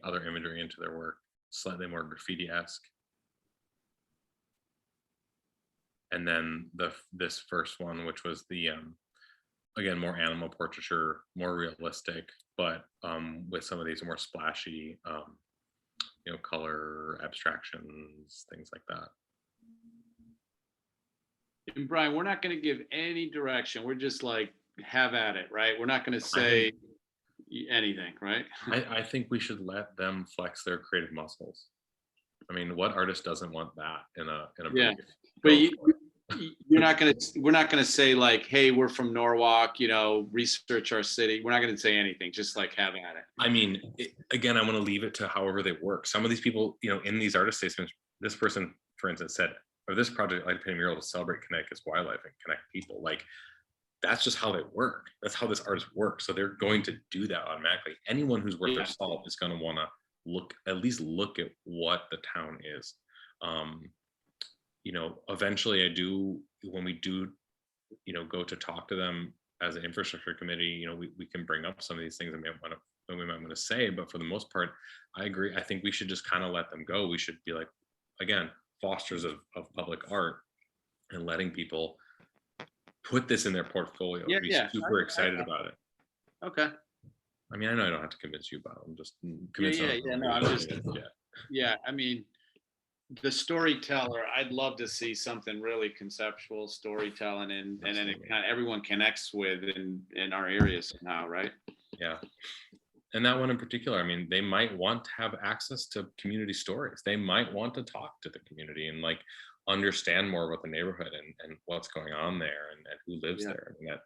other imagery into their work, slightly more graffiti-esque. And then this first one, which was the again, more animal portraiture, more realistic, but with some of these more splashy color abstractions, things like that. And Brian, we're not going to give any direction. We're just like, have at it, right? We're not going to say anything, right? I think we should let them flex their creative muscles. I mean, what artist doesn't want that in a brief? But we're not gonna say like, hey, we're from Norwalk, research our city. We're not gonna say anything, just like have at it. I mean, again, I want to leave it to however they work. Some of these people, in these artist statements, this person, for instance, said, "Or this project, I'd like to paint a mural to celebrate Connecticut's wildlife and connect people." Like, that's just how they work. That's how this artist works. So they're going to do that automatically. Anyone who's worth their salt is going to want to at least look at what the town is. Eventually when we do, go to talk to them as an infrastructure committee, we can bring up some of these things that we might want to say, but for the most part, I agree. I think we should just kind of let them go. We should be like, again, fosters of public art and letting people put this in their portfolio, Yeah, be yeah, super I- excited okay. about it. Okay. I mean, I know I don't have to convince you about it. I'm just Yeah, convinced. yeah. No, I'm just, yeah, I mean, the storyteller, I'd love to see something really conceptual storytelling and then it Absolutely. kind of everyone connects with in our area somehow, right? Yeah. And that one in particular, I mean, they might want to have access to community stories. They might want to talk to the community and like understand more about the neighborhood and what's going on there and who lives Yeah. there. And that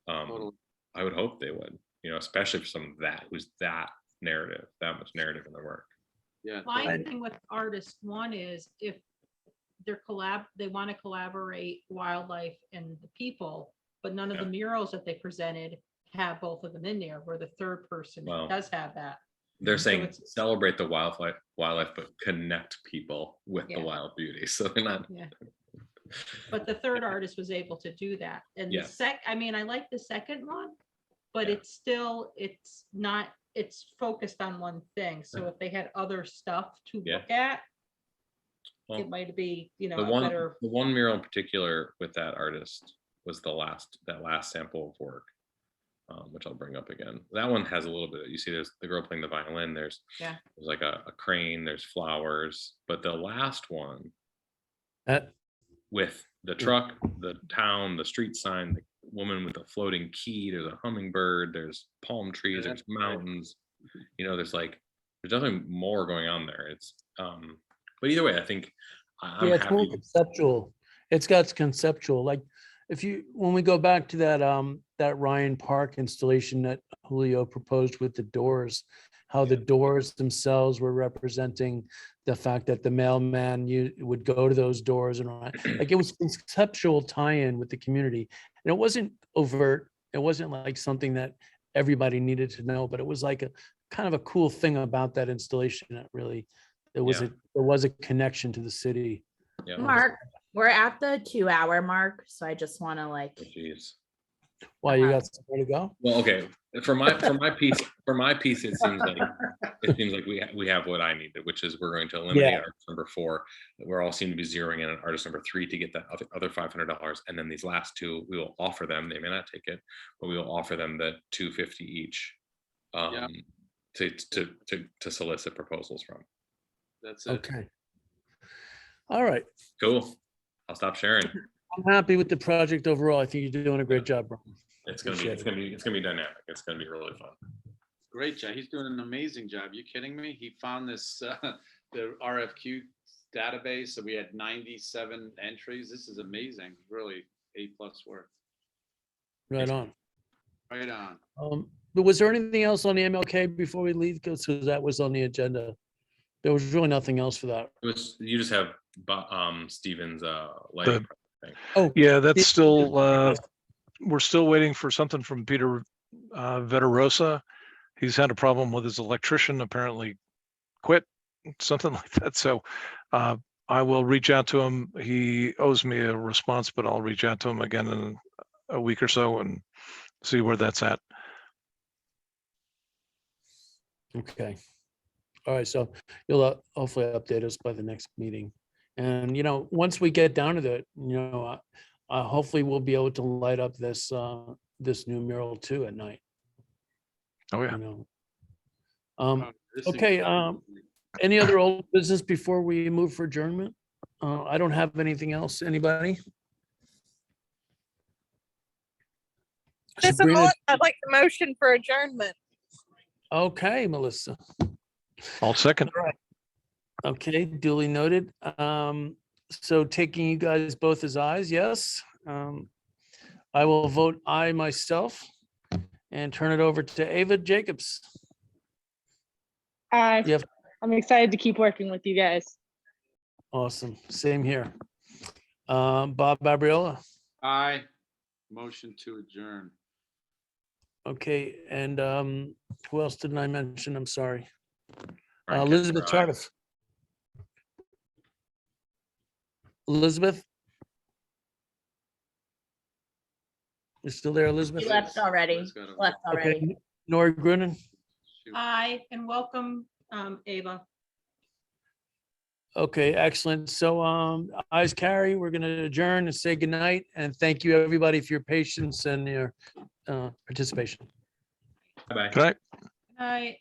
Totally. I would hope they would, you know, especially for some of that who's that narrative, that much narrative in their work. Yeah. My totally. thing with artists, one is if they want to collaborate wildlife and the people, but none of the murals that they presented have both of them in there, where the third person Wow. does have that. They're So saying it's- celebrate the wildlife, but connect people with the Yeah. wild beauty. So they're not. Yeah. But the third artist was able to do that. And Yeah. I mean, I like the second one, but Yeah. it's not, it's focused on one thing. So if they had other stuff to Yeah. look at, Well, it might be, the a one better. the one mural in particular with that artist was that last sample of work, which I'll bring up again. That one has a little bit. You see, there's the girl playing the violin. There's like a crane. There's flowers. But the last one with the truck, the town, the street sign, the woman with a floating key. There's a hummingbird. There's palm trees. There's mountains. You know, there's definitely more going on there. It's but either way, I think I'm Yeah, it's more happy. conceptual. It's got conceptual, like when we go back to that Ryan Park installation that Julio proposed with the doors, how the doors themselves were representing the fact that the mailman would go to those doors and like it was conceptual tie-in with the community. And it wasn't overt. It wasn't like something that everybody needed to know, but it was like a kind of a cool thing about that installation that really there was a connection to the city. Yeah. Mark, we're at the 2-hour mark, so I just want to Oh, geez. Why, you got somewhere to go? Well, okay. For my piece, it seems like we have what I needed, which is we're going to eliminate artist number 4. We're all seem to be zeroing in on artist number 3 to get that other $500, and then these last 2 we will offer them. They may not take it, but we will offer them the $250 each to solicit proposals from. That's it. Okay. All right. Cool. I'll stop sharing. I'm happy with the project overall. I think you're doing a great job, Brian. It's gonna be dynamic. It's gonna be really fun. Great job. He's doing an amazing job. You kidding me? He found this the RFQ database. So we had 97 entries. This is amazing. Really A+ work. Right on. Right on. But was there anything else on the MLK before we leave? Because that was on the agenda. There was really nothing else for that. It was, you just have Steven's lighting thing. Oh, Yeah, that's still, we're still waiting for something from Peter Veterosa. He's had a problem with his electrician, apparently quit, something like that. So I will reach out to him. He owes me a response, but I'll reach out to him again in a week or so and see where that's at. okay. All right. So you'll hopefully update us by the next meeting. And, once we get down to that, hopefully we'll be able to light up this new mural too at night. Oh, yeah. This is Okay. exciting. Any other old business before we move for adjournment? I don't have anything else. Anybody? This is Sabrina? Melissa. I'd like the motion for adjournment. Okay, Melissa. I'll second. Okay, duly noted. So taking you guys both as ayes, yes. I will vote aye myself and turn it over to Ava Jacobs. Yep. I'm excited to keep working with you guys. Awesome. Same here. Bob Babriola. Aye. Motion to adjourn. Okay, and who else didn't I mention? I'm sorry. Frank Elizabeth Kessler, aye. Tardif. Elizabeth? You still there, Elizabeth? She left already. Liz got a- Left already. Okay, Nori Grunin. Shoot. Aye, and welcome, Ava. Okay, excellent. So ayes carry, we're going to adjourn and say goodnight. And thank you, everybody, for your patience and your participation. Bye-bye. Good night. Good night.